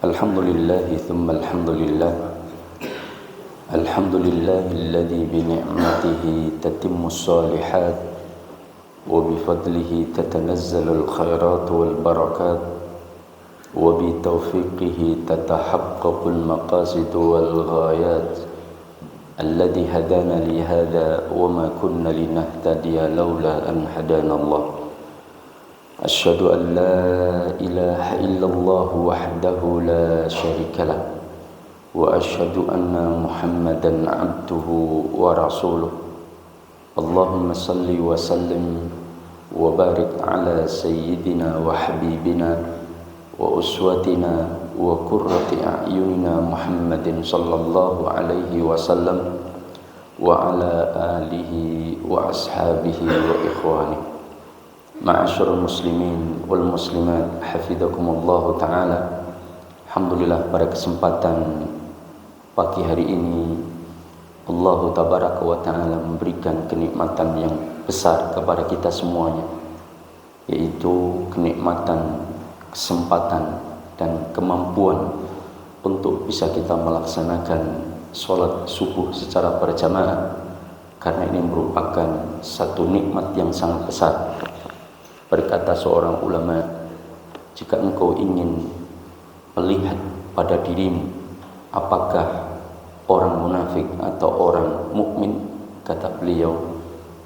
Alhamdulillah thumma alhamdulillah. Alhamdulillahilladzi bi ni'matihi tatimmus shalihat wa bi fadlihi tatanazzalul khairat wal barakat wa bi taufiqihi tatahaqqaqul maqasid wal ghayat alladzi hadana li hadha wa ma kunna linahtadiya laula an hadana Allah. Asyhadu an la ilaha illallah wahdahu la syarika lah wa asyhadu anna Muhammadan abduhu wa rasuluh. Allahumma salli wa sallim wa barik ala sayyidina wa habibina wa uswatina wa qurrati a'yunina Muhammadin sallallahu alaihi wasallam wa ala alihi wa ashabihi wa ikhwanihi. Ma'asyarul muslimin wal muslimat, hafizakumullah ta'ala. Alhamdulillah, pada kesempatan pagi hari ini Allah tabaraka wa ta'ala memberikan kenikmatan yang besar kepada kita semuanya, yaitu kenikmatan, kesempatan dan kemampuan untuk bisa kita melaksanakan sholat subuh secara berjamaah, karena ini merupakan satu nikmat yang sangat besar. Berkata seorang ulama, jika engkau ingin melihat pada dirimu apakah orang munafik atau orang mukmin, kata beliau,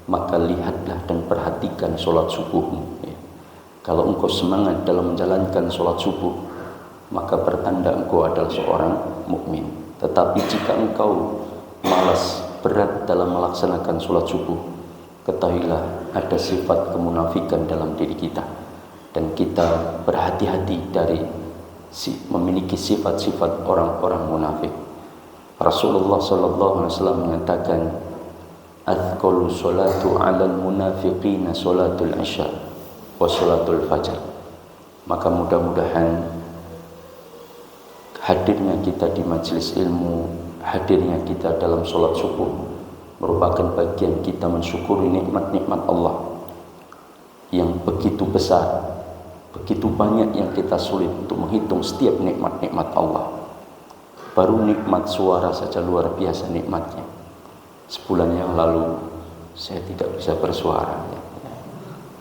maka lihatlah dan perhatikan sholat subuhmu. Kalau engkau semangat dalam menjalankan sholat subuh, maka pertanda engkau adalah seorang mukmin. Tetapi jika engkau malas, berat dalam melaksanakan sholat subuh, ketahuilah ada sifat kemunafikan dalam diri kita, dan kita berhati-hati dari memiliki sifat-sifat orang-orang munafik. Rasulullah sallallahu alaihi wasallam mengatakan, "Athqalu salatu 'alal munafiqina salatul isya wa salatul fajar." Maka mudah-mudahan hadirnya kita di majelis ilmu, hadirnya kita dalam salat subuh merupakan bagian kita mensyukuri nikmat-nikmat Allah yang begitu besar, begitu banyak yang kita sulit untuk menghitung setiap nikmat-nikmat Allah. Baru nikmat suara saja luar biasa nikmatnya. Sebulan yang lalu saya tidak bisa bersuara,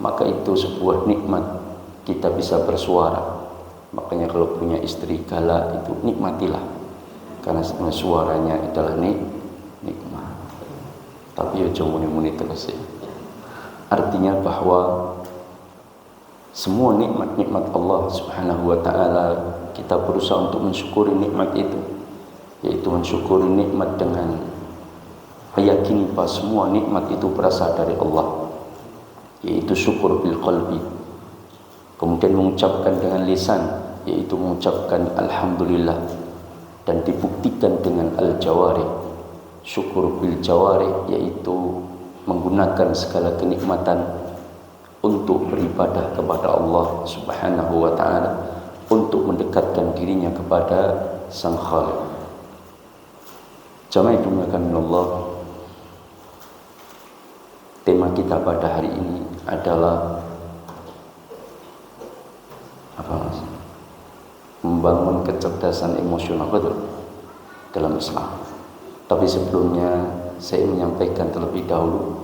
maka itu sebuah nikmat kita bisa bersuara. Makanya kalau punya istri galak itu nikmatilah, karena suaranya adalah nikmat. Tapi ya jangan muni-muni terus ya. Artinya bahwa semua nikmat-nikmat Allah subhanahu wa ta'ala kita berusaha untuk mensyukuri nikmat itu, yaitu mensyukuri nikmat dengan meyakini bahwa semua nikmat itu berasal dari Allah, yaitu syukur bil qalbi. Kemudian mengucapkan dengan lisan, yaitu mengucapkan alhamdulillah, dan dibuktikan dengan al-jawarih. Syukur bil jawarih, yaitu menggunakan segala kenikmatan untuk beribadah kepada Allah subhanahu wa ta'ala, untuk mendekatkan dirinya kepada Sang Khaliq. Jamaah yang dimuliakan Allah, tema kita pada hari ini adalah apa mas? Membangun kecerdasan emosional, betul, dalam Islam. Tapi sebelumnya saya menyampaikan terlebih dahulu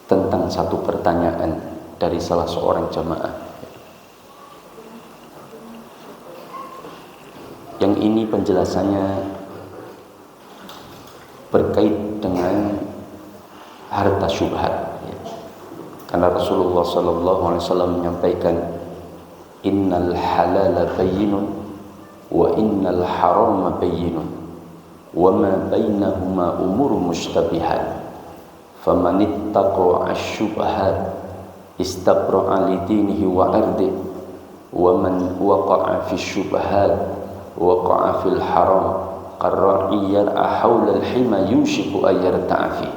tentang satu pertanyaan dari salah seorang jamaah. Yang ini penjelasannya berkait dengan harta syubhat. Karena Rasulullah SAW menyampaikan, innal halala bayyinun wa innal harama bayyinun wa ma bainahuma umur mushtabihat faman ittaqa asy-syubhat istabra'a li dinihi wa 'irdihi wa man waqa'a fi syubhat waqa'a fil haram qarra'i yar'a hawla al-hima yushiku an yarta'a fi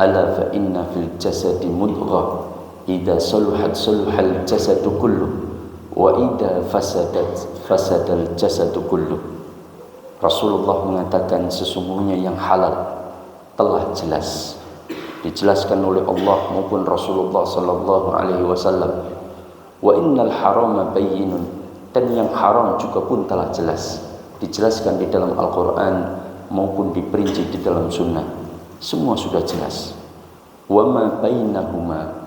ala fa inna fil jasadi mudghah idza saluhat saluhal jasadu kullu wa idza fasadat fasadal jasadu kullu. Rasulullah mengatakan sesungguhnya yang halal telah jelas dijelaskan oleh Allah maupun Rasulullah sallallahu alaihi wasallam, wa innal harama bayyinun, Dan yang haram juga pun telah jelas, dijelaskan di dalam Al-Quran maupun diperinci di dalam sunnah. Semua sudah jelas. Wa ma bainahuma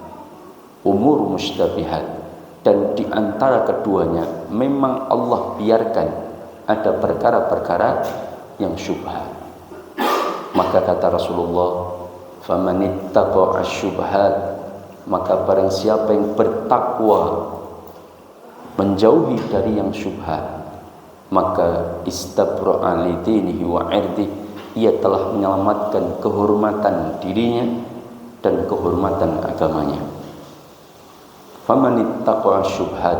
umur mustabihat. Dan di antara keduanya memang Allah biarkan ada perkara-perkara yang syubhat. Maka kata Rasulullah, famanittaqa asyubhat, maka barang siapa yang bertakwa menjauhi dari yang syubhat, maka istabra'a li dinihi wa 'irdihi, ia telah menyelamatkan kehormatan dirinya dan kehormatan agamanya. Famanittaqa asyubhat,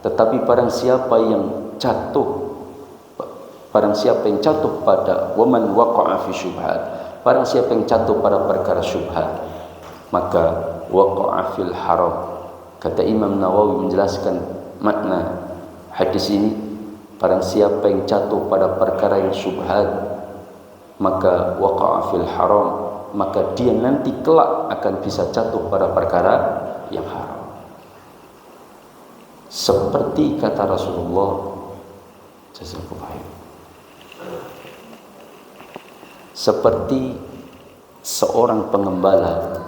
tetapi barang siapa yang jatuh pada waman waqa'a fi syubhat, barang siapa yang jatuh pada perkara syubhat, maka waqa'a fil haram. Kata Imam Nawawi menjelaskan makna hadis ini, barang siapa yang jatuh pada perkara yang syubhat, maka waqa'a fil haram, maka dia nanti kelak akan bisa jatuh pada perkara yang haram. Seperti kata Rasulullah, seperti seorang pengembala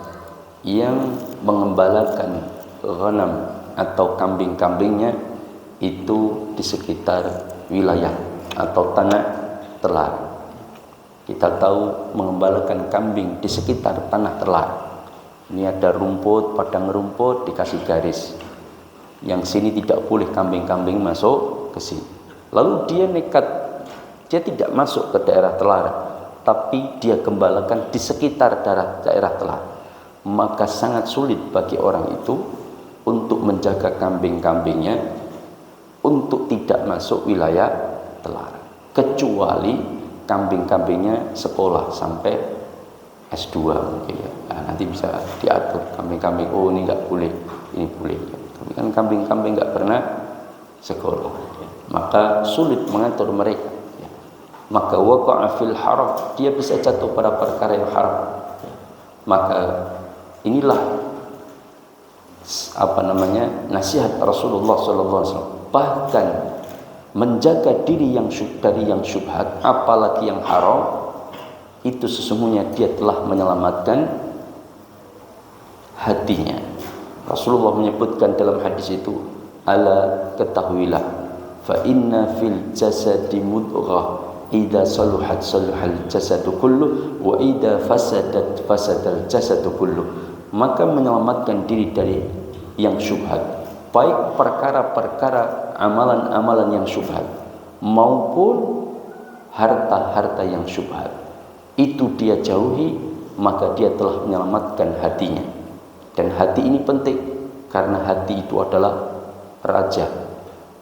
yang mengembalakan ghanam atau kambing-kambingnya itu di sekitar wilayah atau tanah terlar. Kita tahu mengembalakan kambing di sekitar tanah terlar. Ini ada rumput, padang rumput, dikasih garis. Yang sini tidak boleh kambing-kambing masuk ke sini. Lalu dia nekat, dia tidak masuk ke daerah telar, tapi dia gembalakan di sekitar daerah telar. Maka sangat sulit bagi orang itu untuk menjaga kambing-kambingnya untuk tidak masuk wilayah telar, kecuali kambing-kambingnya sekolah sampai S2 mungkin ya. Nah, nanti bisa diatur kambing-kambing, oh ini nggak boleh, ini boleh ya. Tapi kan kambing-kambing nggak pernah sekolah ya. Maka sulit mengatur mereka ya. Maka waqa'a fil haram, dia bisa jatuh pada perkara yang haram ya. Maka inilah nasihat Rasulullah SAW. Bahkan menjaga diri dari yang syubhat, apalagi yang haram, itu sesungguhnya dia telah menyelamatkan hatinya. Rasulullah menyebutkan dalam hadis itu, ala ketahuilah, fa inna fil jasadi mudghah, idza saluhat saluhal jasadu kullu, wa idza fasadat fasadal jasadu kullu. Maka menyelamatkan diri dari yang syubhat, baik perkara-perkara amalan-amalan yang syubhat maupun harta-harta yang syubhat, itu dia jauhi, maka dia telah menyelamatkan hatinya. Dan hati ini penting karena hati itu adalah raja,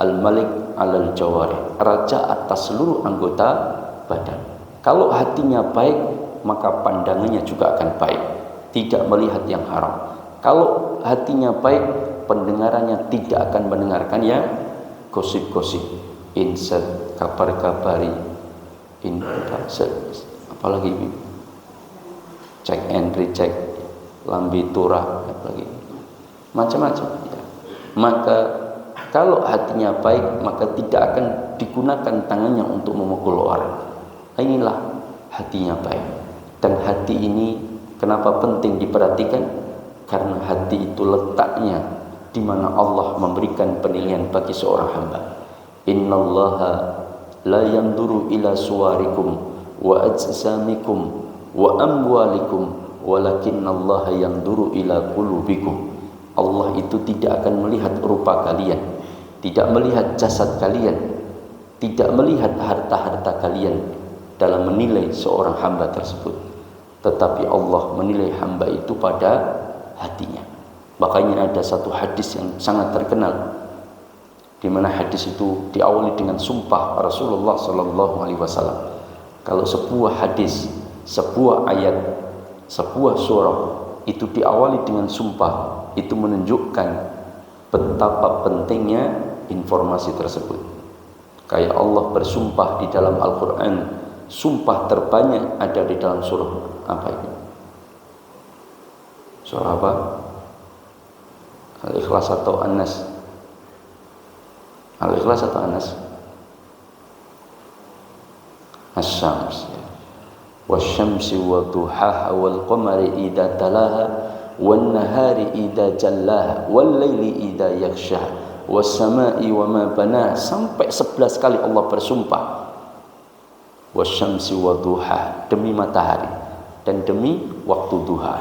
al-malik alal jawari, raja atas seluruh anggota badan. Kalau hatinya baik, maka pandangannya juga akan baik, tidak melihat yang haram. Kalau hatinya baik, pendengarannya tidak akan mendengarkan yang gosip-gosip, insert, kabar-kabari, apalagi check and recheck, lambi turah, apalagi macam-macam ya. Maka kalau hatinya baik, maka tidak akan digunakan tangannya untuk memukul orang. Inilah hatinya baik. Dan hati ini kenapa penting diperhatikan? Karena hati itu letaknya di mana Allah memberikan penilaian bagi seorang hamba. Innallaha la yanzuru ila suwarikum wa ajsamikum wa amwalikum walakinnallaha yanzuru ila qulubikum. Allah itu tidak akan melihat rupa kalian, tidak melihat jasad kalian, tidak melihat harta-harta kalian dalam menilai seorang hamba tersebut, tetapi Allah menilai hamba itu pada hatinya. Makanya ada satu hadis yang sangat terkenal, di mana hadis itu diawali dengan sumpah Rasulullah SAW. Kalau sebuah hadis, sebuah ayat, sebuah surah itu diawali dengan sumpah, itu menunjukkan betapa pentingnya informasi tersebut. Kayak Allah bersumpah di dalam Al-Quran, sumpah terbanyak ada di dalam surah apa itu? Surah apa? Al-Ikhlas atau An-Nas? Al-Ikhlas atau Anas? Asy-Syams. Wasyamsi wa duhaha wal qamari idza talaha wan nahari idza jallaha wal laili idza yaghsha was samai wa ma banaha, sampai 11 kali Allah bersumpah. Wasyamsi wa duhaha, demi matahari dan demi waktu duha.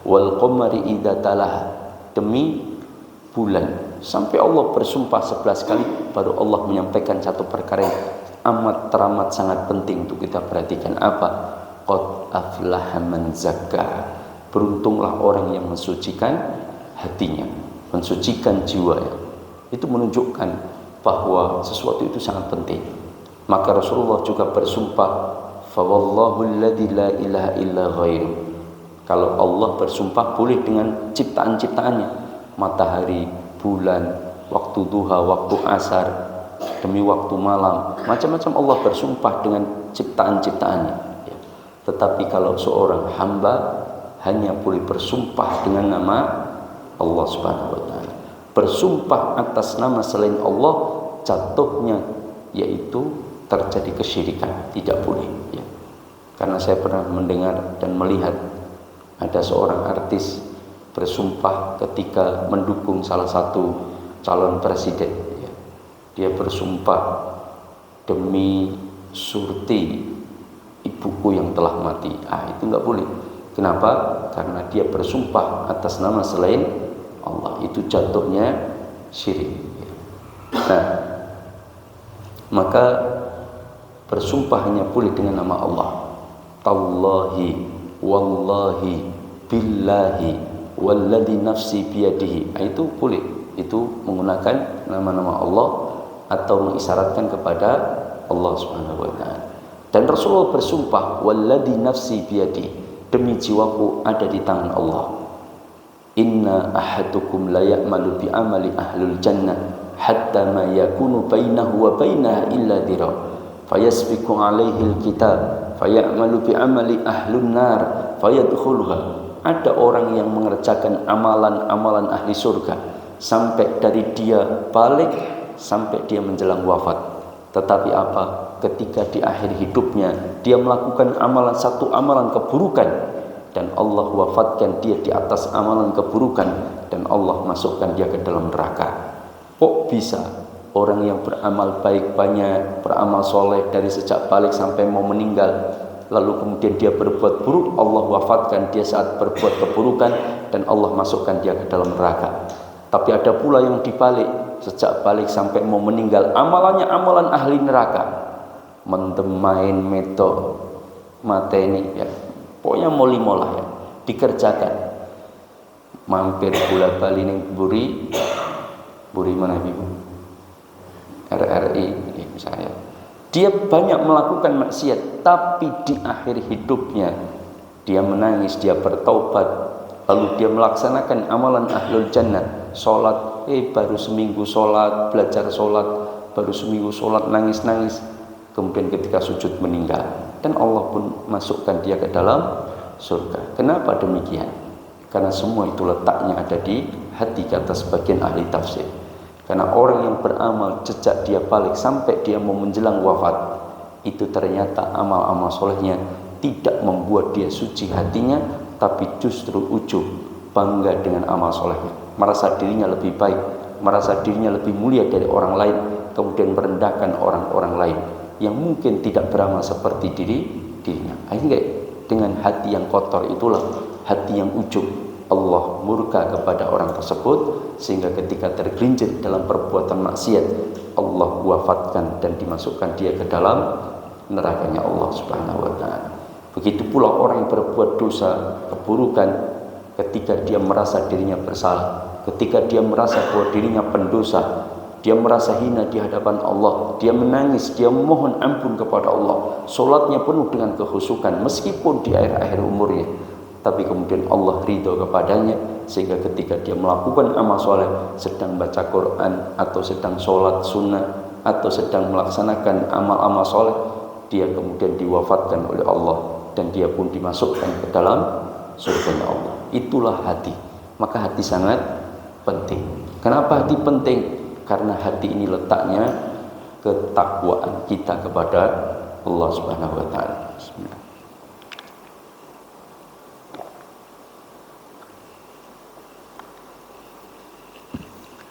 Wal qamari idza talaha, demi bulan. Sampai Allah bersumpah 11 kali baru Allah menyampaikan satu perkara yang amat teramat sangat penting untuk kita perhatikan. Apa? Qad aflaha man zakka. Beruntunglah orang yang mensucikan hatinya, mensucikan jiwanya. Itu menunjukkan bahwa sesuatu itu sangat penting. Maka Rasulullah juga bersumpah, fa wallahu alladzi la ilaha illa ghairu. Kalau Allah bersumpah boleh dengan ciptaan-ciptaannya, matahari, bulan, waktu duha, waktu asar, demi waktu malam, macam-macam Allah bersumpah dengan ciptaan-ciptaannya. Tetapi kalau seorang hamba hanya boleh bersumpah dengan nama Allah Subhanahu wa taala. Bersumpah atas nama selain Allah, jatuhnya yaitu terjadi kesyirikan, tidak boleh ya. Karena saya pernah mendengar dan melihat ada seorang artis bersumpah ketika mendukung salah satu calon presiden ya. Dia bersumpah demi Surti, ibuku yang telah mati. Itu enggak boleh. Kenapa? Karena dia bersumpah atas nama selain Allah. Itu jatuhnya syirik. Nah, maka bersumpah hanya boleh dengan nama Allah. Tallahi, wallahi, billahi, walladzi nafsi biyadihi. Itu boleh. Itu menggunakan nama-nama Allah atau mengisyaratkan kepada Allah Subhanahu wa taala. Dan Rasulullah bersumpah, walladzi nafsi biyadi, demi jiwaku ada di tangan Allah. Inna ahadukum la ya'malu bi amali ahlul jannah hatta ma yakunu bainahu wa bainaha illa dhira fayasbiqu alaihi alkitab fayamalu bi amali ahlun nar fayadkhuluha. Ada orang yang mengerjakan amalan-amalan ahli surga sampai dari dia balik sampai dia menjelang wafat. Tetapi apa? Ketika di akhir hidupnya dia melakukan satu amalan keburukan dan Allah wafatkan dia di atas amalan keburukan dan Allah masukkan dia ke dalam neraka. Kok bisa orang yang beramal baik banyak, beramal soleh dari sejak balik sampai mau meninggal, lalu kemudian dia berbuat buruk, Allah wafatkan dia saat berbuat keburukan dan Allah masukkan dia ke dalam neraka. Tapi ada pula yang dibalik, sejak balik sampai mau meninggal amalannya amalan ahli neraka, mendemain meto mateni ya, pokoknya moli-molah ya, dikerjakan. Mampir bola bali ning buri mana ibu? RRI ya, misalnya. Dia banyak melakukan maksiat, tapi di akhir hidupnya dia menangis, dia bertaubat, lalu dia melaksanakan amalan ahlul jannah. Sholat, baru seminggu sholat, belajar sholat, baru seminggu sholat, nangis-nangis, kemudian ketika sujud meninggal, dan Allah pun masukkan dia ke dalam surga. Kenapa demikian? Karena semua itu letaknya ada di hati, kata sebagian ahli tafsir. Karena orang yang beramal sejak dia balik sampai dia mau menjelang wafat, itu ternyata amal-amal solehnya tidak membuat dia suci hatinya, tapi justru ujub, bangga dengan amal solehnya, merasa dirinya lebih baik, merasa dirinya lebih mulia dari orang lain, kemudian merendahkan orang-orang lain yang mungkin tidak beramal seperti dirinya. Akhirnya dengan hati yang kotor itulah hati yang ujub, Allah murka kepada orang tersebut, sehingga ketika tergelincir dalam perbuatan maksiat, Allah wafatkan dan dimasukkan dia ke dalam nerakanya Allah Subhanahu wa taala. Begitu pula orang yang berbuat dosa, keburukan, ketika dia merasa dirinya bersalah, ketika dia merasa bahwa dirinya pendosa, dia merasa hina di hadapan Allah, dia menangis, dia memohon ampun kepada Allah, sholatnya penuh dengan kekhusyukan meskipun di akhir-akhir umurnya, tapi kemudian Allah ridho kepadanya, sehingga ketika dia melakukan amal soleh, sedang baca Quran atau sedang sholat sunnah atau sedang melaksanakan amal-amal soleh, dia kemudian diwafatkan oleh Allah dan dia pun dimasukkan ke dalam surga Allah. Itulah hati. Maka hati sangat penting. Kenapa hati penting? Karena hati ini letaknya ketakwaan kita kepada Allah Subhanahu wa taala. Bismillah.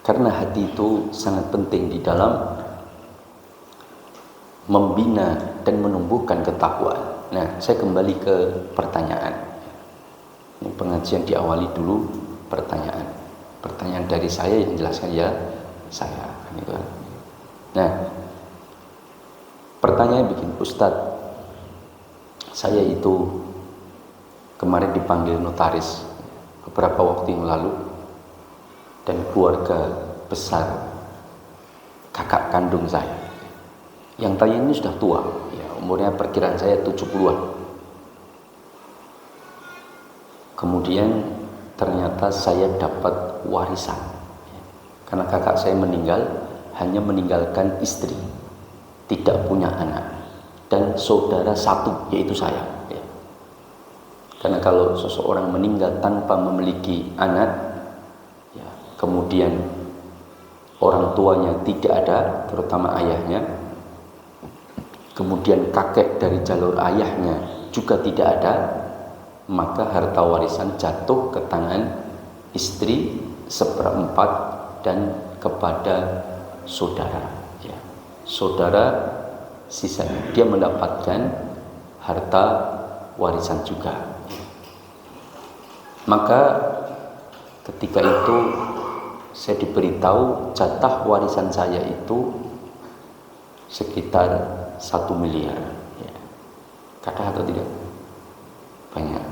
Karena hati itu sangat penting di dalam membina dan menumbuhkan ketakwaan. Nah, saya kembali ke pertanyaan. Ini pengajian diawali dulu pertanyaan. Pertanyaan dari saya yang jelaskan ya saya. Gitu. Nah, pertanyaan begini, Ustadz, saya itu kemarin dipanggil notaris beberapa waktu yang lalu, dan keluarga besar kakak kandung saya yang tanya ini sudah tua ya, umurnya perkiraan saya 70-an. Kemudian ternyata saya dapat warisan karena kakak saya meninggal, hanya meninggalkan istri, tidak punya anak, dan saudara satu yaitu saya ya. Karena kalau seseorang meninggal tanpa memiliki anak, kemudian orang tuanya tidak ada, terutama ayahnya, kemudian kakek dari jalur ayahnya juga tidak ada, maka harta warisan jatuh ke tangan istri 1/4 dan kepada saudara ya. Saudara sisanya dia mendapatkan harta warisan juga. Maka ketika itu saya diberitahu jatah warisan saya itu sekitar 1 miliar ya. Kata atau tidak? Banyak.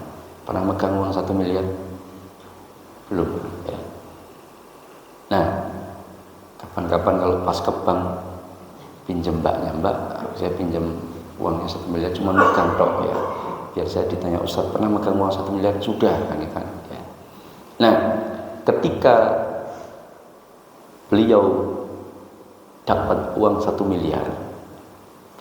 Pernah megang uang 1 miliar? Belum ya. Nah, kapan-kapan kalau pas ke bank pinjem mbaknya, mbak saya pinjam uangnya 1 miliar, cuma megang tok ya, biar saya ditanya, Ustaz pernah megang uang 1 miliar? Sudah kan ya. Nah, ketika beliau dapat uang 1 miliar,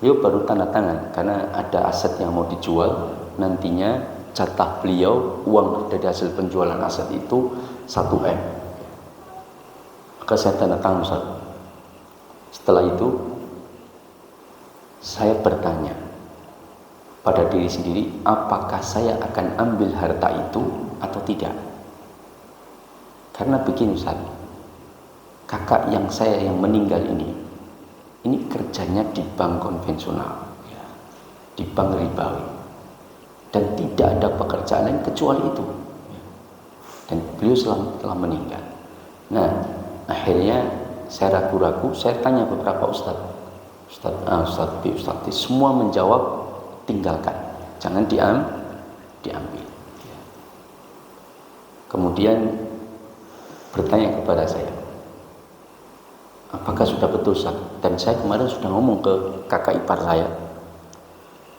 beliau baru tanda tangan karena ada aset yang mau dijual. Nantinya jatah beliau, uang dari hasil penjualan aset itu 1M. Maka saya tanda tangan, Ustaz. Setelah itu saya bertanya pada diri sendiri, apakah saya akan ambil harta itu atau tidak? Karena begini, Ustaz, kakak yang saya yang meninggal ini kerjanya di bank konvensional ya, di bank ribawi, dan tidak ada pekerjaan lain kecuali itu, dan beliau telah meninggal. Nah, akhirnya saya ragu-ragu, saya tanya beberapa Ustaz B, Ustaz D, semua menjawab tinggalkan, jangan diambil. Kemudian bertanya kepada saya, apakah sudah betul, Ustaz? Dan saya kemarin sudah ngomong ke kakak ipar saya,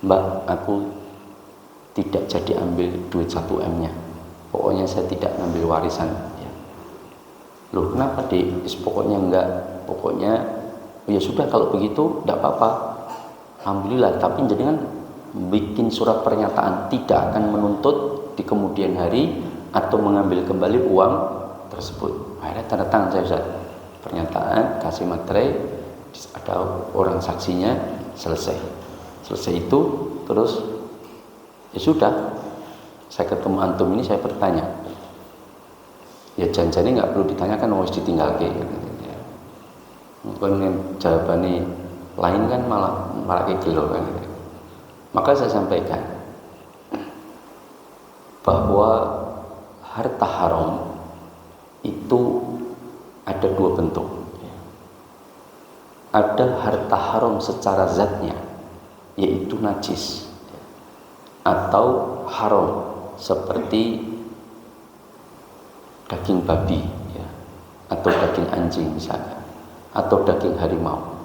Mbak, aku tidak jadi ambil duit 1M-nya, pokoknya saya tidak ngambil warisan ya. Loh, kenapa Dik? Pokoknya enggak, pokoknya ya sudah, kalau begitu enggak apa-apa, alhamdulillah, tapi jangan bikin surat pernyataan tidak akan menuntut di kemudian hari atau mengambil kembali uang tersebut. Akhirnya tanda tangan saya, Ustaz, pernyataan, kasih materai, ada orang saksinya, selesai itu. Terus ya sudah, saya ketemu antum ini, saya bertanya, ya janjinya nggak perlu ditanyakan, harus ditinggal ke mungkin jawabannya lain kan malah gelo kan. Maka saya sampaikan bahwa harta haram itu ada 2 bentuk. Ada harta haram secara zatnya, yaitu najis, atau haram seperti daging babi ya, atau daging anjing misalnya, atau daging harimau.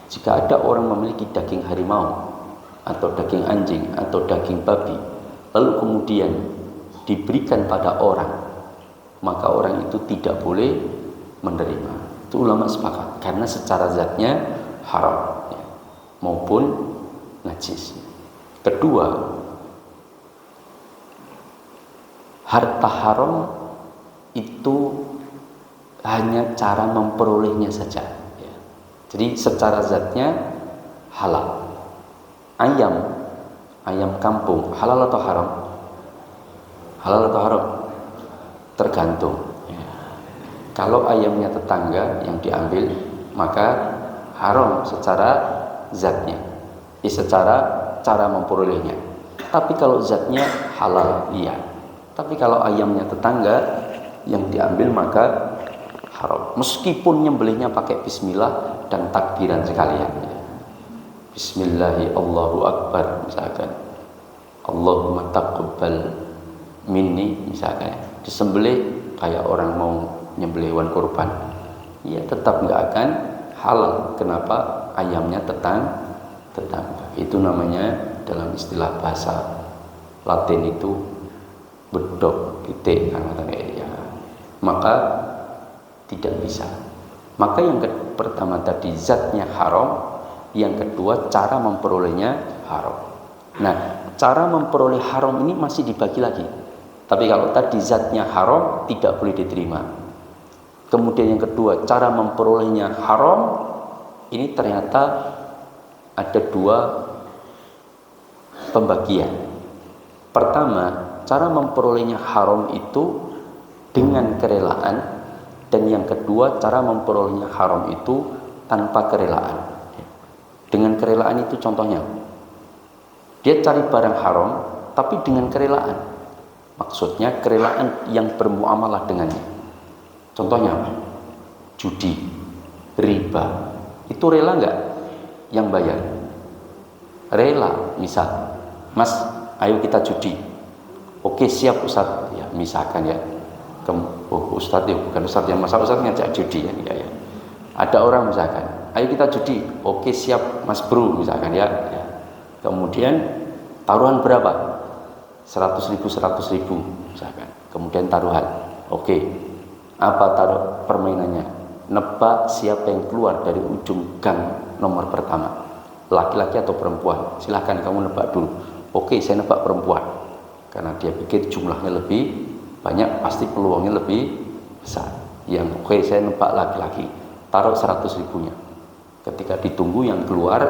Jika ada orang memiliki daging harimau atau daging anjing atau daging babi, lalu kemudian diberikan pada orang, maka orang itu tidak boleh menerima. Itu ulama sepakat, karena secara zatnya haram ya, maupun najis. Kedua, harta haram itu hanya cara memperolehnya saja. Jadi secara zatnya halal. Ayam kampung halal atau haram? Halal atau haram? Tergantung. Ya. Kalau ayamnya tetangga yang diambil, maka haram secara zatnya, secara cara memperolehnya. Tapi kalau zatnya halal, iya. Tapi kalau ayamnya tetangga yang diambil, maka haram. Meskipun nyembelihnya pakai bismillah dan takbiran sekalian. Bismillahi Allahu Akbar misalkan. Allahumma taqabbal minni misalkan. Disembelih kayak orang mau nyembelih hewan kurban. Ya tetap nggak akan halal. Kenapa? Ayamnya tetangga. Itu namanya dalam istilah bahasa Latin itu bedok titik kan ya. Maka tidak bisa. Maka yang pertama tadi zatnya haram, yang kedua cara memperolehnya haram. Nah, cara memperoleh haram ini masih dibagi lagi. Tapi kalau tadi zatnya haram tidak boleh diterima. Kemudian yang kedua cara memperolehnya haram, ini ternyata ada dua pembagian. Pertama, cara memperolehnya haram itu dengan kerelaan. Dan yang kedua, cara memperolehnya haram itu tanpa kerelaan. Dengan kerelaan itu contohnya, dia cari barang haram, tapi dengan kerelaan. Maksudnya kerelaan yang bermuamalah dengannya. Contohnya, judi, riba, itu rela nggak yang bayar? Rela, misal, Mas, ayo kita judi. Oke siap Ustaz, ya misalkan ya. Ustadz ya bukan Ustadz yang masa Ustadz ngajak judi ya. Ada orang misalkan, ayo kita judi. Oke siap Mas Bro misalkan ya. Kemudian taruhan berapa? 100.000 misalkan. Kemudian taruhan. Oke. Apa taruh permainannya? Nebak siapa yang keluar dari ujung gang nomor pertama. Laki-laki atau perempuan? Silahkan kamu nebak dulu. Oke, saya nebak perempuan. Karena dia pikir jumlahnya lebih banyak, pasti peluangnya lebih besar. Yang oke, saya nebak laki-laki, taruh 100.000-nya. Ketika ditunggu yang keluar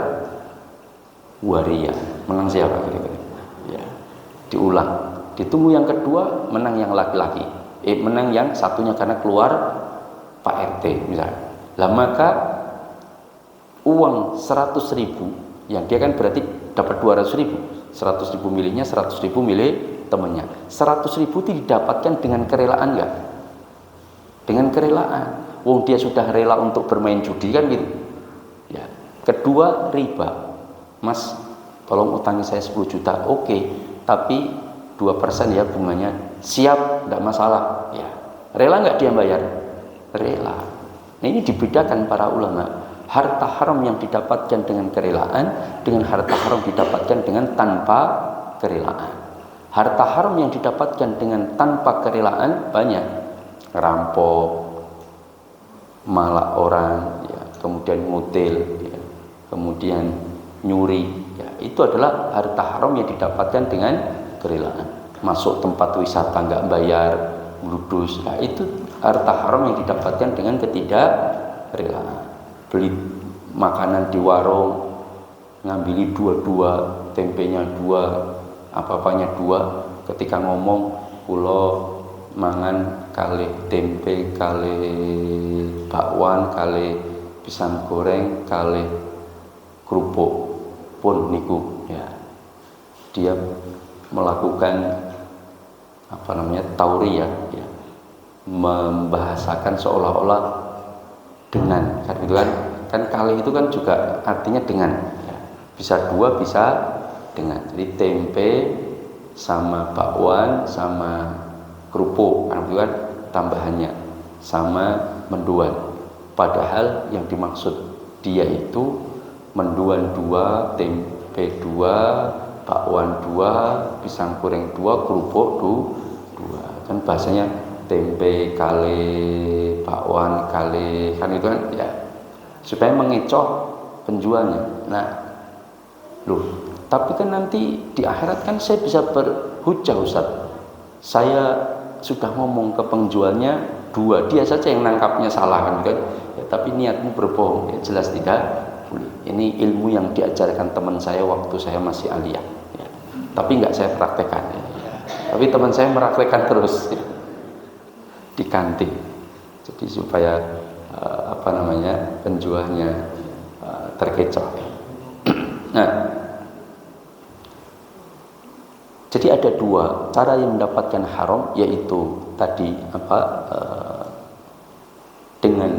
waria, menang siapa kira-kira? Ya, diulang. Ditunggu yang kedua, menang yang laki-laki. Menang yang satunya karena keluar Pak RT misalnya. Lah maka uang 100.000 yang dia kan berarti dapat 200.000. 100.000 miliknya, 100.000 milik temannya. 100.000 itu didapatkan dengan kerelaan enggak? Dengan kerelaan. Wong dia sudah rela untuk bermain judi kan gitu. Ya. Kedua, riba. Mas, tolong utangi saya 10 juta. Oke, tapi 2% ya bunganya. Siap, enggak masalah. Ya. Rela enggak dia bayar? Rela. Nah, ini dibedakan para ulama. Harta haram yang didapatkan dengan kerelaan dengan harta haram didapatkan dengan tanpa kerelaan. Harta haram yang didapatkan dengan tanpa kerelaan banyak. Rampok, malak orang, ya, kemudian ngutil, ya, kemudian nyuri, ya, itu adalah harta haram yang didapatkan dengan kerelaan. Masuk tempat wisata nggak bayar, bludus, ya, itu harta haram yang didapatkan dengan ketidakrelaan. Beli makanan di warung, ngambil dua-dua, tempenya dua, apa-apanya dua, ketika ngomong pulo mangan kali tempe, kali bakwan, kali pisang goreng, kali kerupuk pun niku ya. Dia melakukan apa namanya tauriyah ya. Membahasakan seolah-olah dengan kan itu kan kali itu kan juga artinya dengan ya. Bisa dua bisa dengan. Jadi tempe sama bakwan sama kerupuk kan itu kan tambahannya sama menduan. Padahal yang dimaksud dia itu menduan dua, tempe dua, bakwan dua, pisang goreng dua, kerupuk dua. Kan bahasanya tempe kali bakwan kali kan itu kan ya supaya mengecoh penjualnya. Nah, loh, tapi kan nanti di akhirat kan saya bisa berhujah Ustaz. Saya sudah ngomong ke penjualnya dua, dia saja yang nangkapnya salah kan, ya, tapi niatmu berbohong, ya, jelas tidak boleh. Ini ilmu yang diajarkan teman saya waktu saya masih aliyah, ya. Tapi nggak saya praktekkan, ya. Tapi teman saya meraktekkan terus, ya, di kantin. Jadi supaya penjualnya terkecoh. Nah, jadi ada dua cara yang mendapatkan haram, yaitu tadi dengan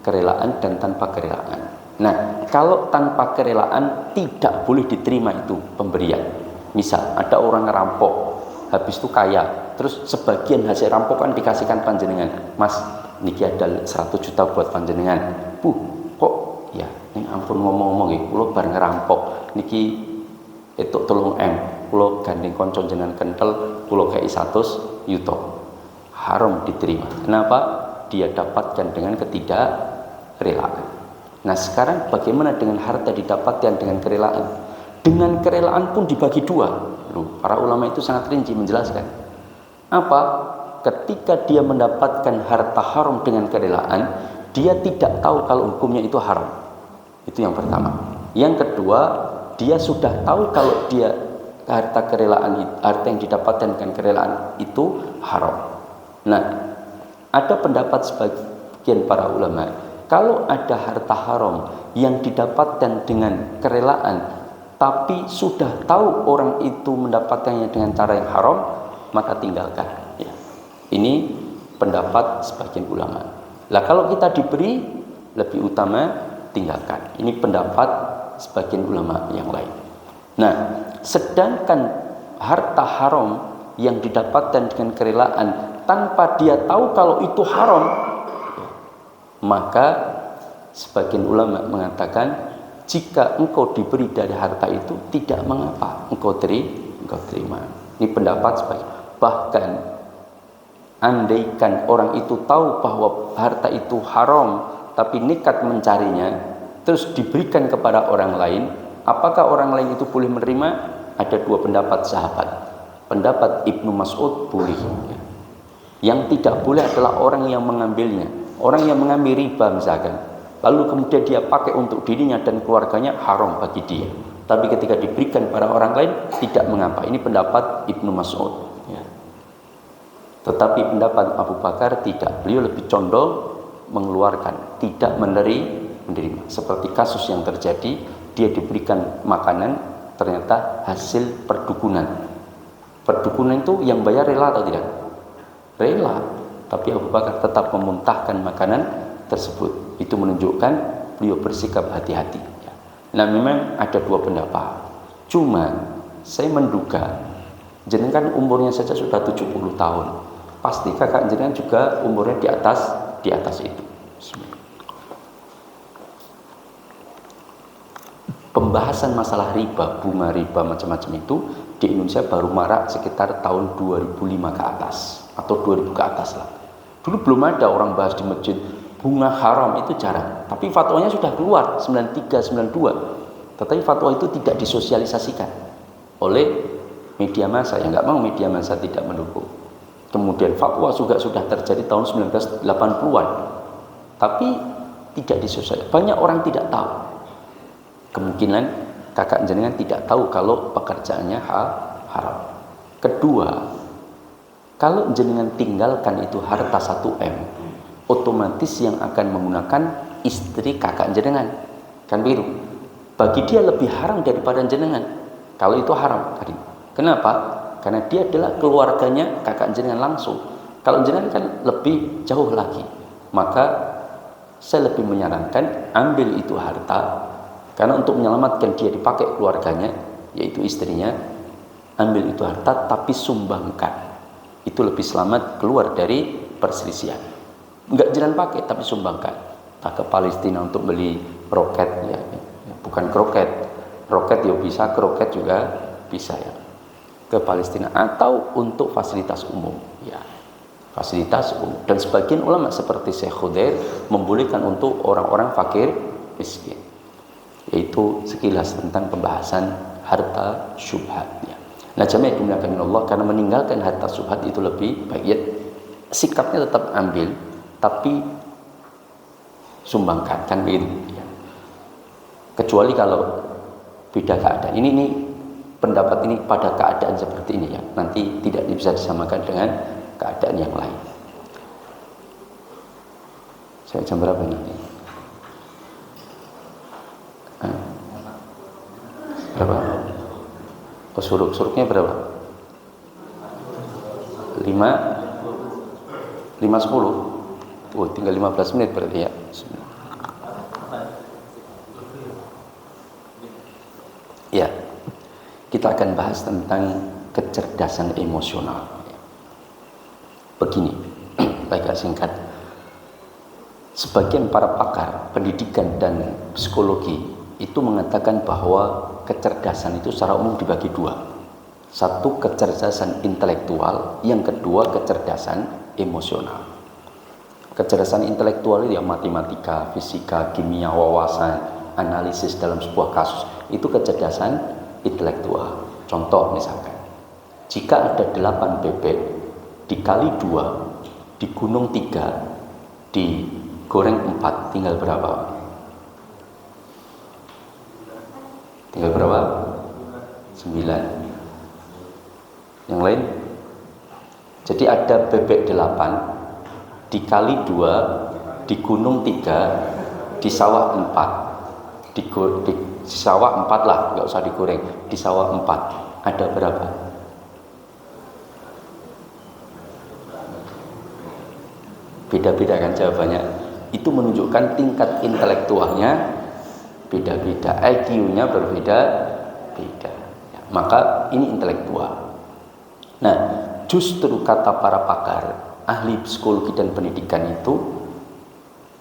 kerelaan dan tanpa kerelaan. Nah, kalau tanpa kerelaan tidak boleh diterima itu pemberian. Misal ada orang ngerampok, habis itu kaya, terus sebagian hasil rampokan dikasihkan panjenengan. Mas, niki ada 100 juta buat panjenengan. Kok ya, ini ampun ngomong-ngomong nggih, kula bar ngerampok niki etuk 3M. Kula gandeng kanca jenengan kentel, kula kei 100 yuto. Haram diterima. Kenapa? Dia dapatkan dengan ketidakrelaan. Nah, sekarang bagaimana dengan harta didapatkan dengan kerelaan? Dengan kerelaan pun dibagi dua. Loh, para ulama itu sangat rinci menjelaskan. Apa? Ketika dia mendapatkan harta haram dengan kerelaan, dia tidak tahu kalau hukumnya itu haram. Itu yang pertama. Yang kedua, dia sudah tahu kalau dia harta yang didapatkan dengan kerelaan itu haram. Nah, ada pendapat sebagian para ulama, kalau ada harta haram yang didapatkan dengan kerelaan, tapi sudah tahu orang itu mendapatkannya dengan cara yang haram, maka tinggalkan. Ya. Ini pendapat sebagian ulama. Lah kalau kita diberi, lebih utama tinggalkan. Ini pendapat sebagian ulama yang lain. Nah, sedangkan harta haram yang didapatkan dengan kerelaan tanpa dia tahu kalau itu haram, maka sebagian ulama mengatakan jika engkau diberi dari harta itu tidak mengapa engkau terima. Ini pendapat sebagian. Bahkan andaikan orang itu tahu bahwa harta itu haram tapi nekat mencarinya terus diberikan kepada orang lain, apakah orang lain itu boleh menerima? Ada dua pendapat sahabat. Pendapat Ibnu Mas'ud boleh. Yang tidak boleh adalah orang yang mengambilnya. Orang yang mengambil riba misalkan, lalu kemudian dia pakai untuk dirinya dan keluarganya, haram bagi dia. Tapi ketika diberikan pada orang lain, tidak mengapa. Ini pendapat Ibnu Mas'ud. Ya. Tetapi pendapat Abu Bakar tidak. Beliau lebih condong mengeluarkan, tidak menerima. Seperti kasus yang terjadi, dia diberikan makanan, ternyata hasil perdukunan. Perdukunan itu yang bayar rela atau tidak? Rela. Tapi Abu Bakar tetap memuntahkan makanan tersebut. Itu menunjukkan beliau bersikap hati-hati. Nah, memang ada dua pendapat. Cuma saya menduga jenengan umurnya saja sudah 70 tahun. Pasti kakak jenengan juga umurnya di atas itu. Pembahasan masalah riba, bunga riba macam-macam itu di Indonesia baru marak sekitar tahun 2005 ke atas atau 2000 ke atas lah. Dulu belum ada orang bahas di masjid bunga haram, itu jarang. Tapi fatwanya sudah keluar 93, 92. Tetapi fatwa itu tidak disosialisasikan oleh media massa. Yang nggak mau media massa tidak mendukung. Kemudian fatwa juga sudah terjadi tahun 1980-an. Tapi tidak disosialisasikan. Banyak orang tidak tahu. Kemungkinan kakak jenengan tidak tahu kalau pekerjaannya haram. Kedua, kalau jenengan tinggalkan itu harta 1M, otomatis yang akan menggunakan istri kakak jenengan. Kan biru. Bagi dia lebih haram daripada jenengan. Kalau itu haram tadi. Kenapa? Karena dia adalah keluarganya kakak jenengan langsung. Kalau jenengan kan lebih jauh lagi. Maka saya lebih menyarankan ambil itu harta. Karena untuk menyelamatkan dia dipakai keluarganya, yaitu istrinya, ambil itu harta tapi sumbangkan. Itu lebih selamat keluar dari perselisihan. Enggak jalan pakai tapi sumbangkan. Tak ke Palestina untuk beli roket ya. Bukan kroket. Roket ya bisa, kroket juga bisa ya. Ke Palestina atau untuk fasilitas umum ya. Fasilitas umum. Dan sebagian ulama seperti Syekh Khudair membolehkan untuk orang-orang fakir miskin. Yaitu sekilas tentang pembahasan harta syubhat ya. Nah, jamaah dimuliakan Allah, karena meninggalkan harta syubhat itu lebih baik ya. sikapnya tetap ambil, tapi sumbangkan, kan begitu ya. Kecuali kalau beda keadaan. Ini pendapat ini pada keadaan seperti ini ya. Nanti tidak bisa disamakan dengan keadaan yang lain. Saya jam berapa nanti? Berapa? Oh, suruknya berapa? 5:10. Oh, tinggal 15 menit berarti ya. Ya, kita akan bahas tentang kecerdasan emosional. Begini, agak singkat. Sebagian para pakar pendidikan dan psikologi itu mengatakan bahwa kecerdasan itu secara umum dibagi dua. Satu, kecerdasan intelektual, yang kedua kecerdasan emosional. Kecerdasan intelektual itu ya matematika, fisika, kimia, wawasan, analisis dalam sebuah kasus. Itu kecerdasan intelektual. Contoh misalkan, jika ada 8 bebek dikali 2, digunung 3, digoreng 4, tinggal berapa? Tinggal berapa? 9. Yang lain? Jadi ada bebek 8 dikali 2, digunung 3, di sawah 4, di sawah 4 lah, nggak usah digoreng, di sawah 4, ada berapa? Beda-beda kan jawabannya. Itu menunjukkan tingkat intelektualnya beda-beda, IQ-nya berbeda-beda. Ya, maka ini intelektual. Nah, justru kata para pakar, ahli psikologi dan pendidikan itu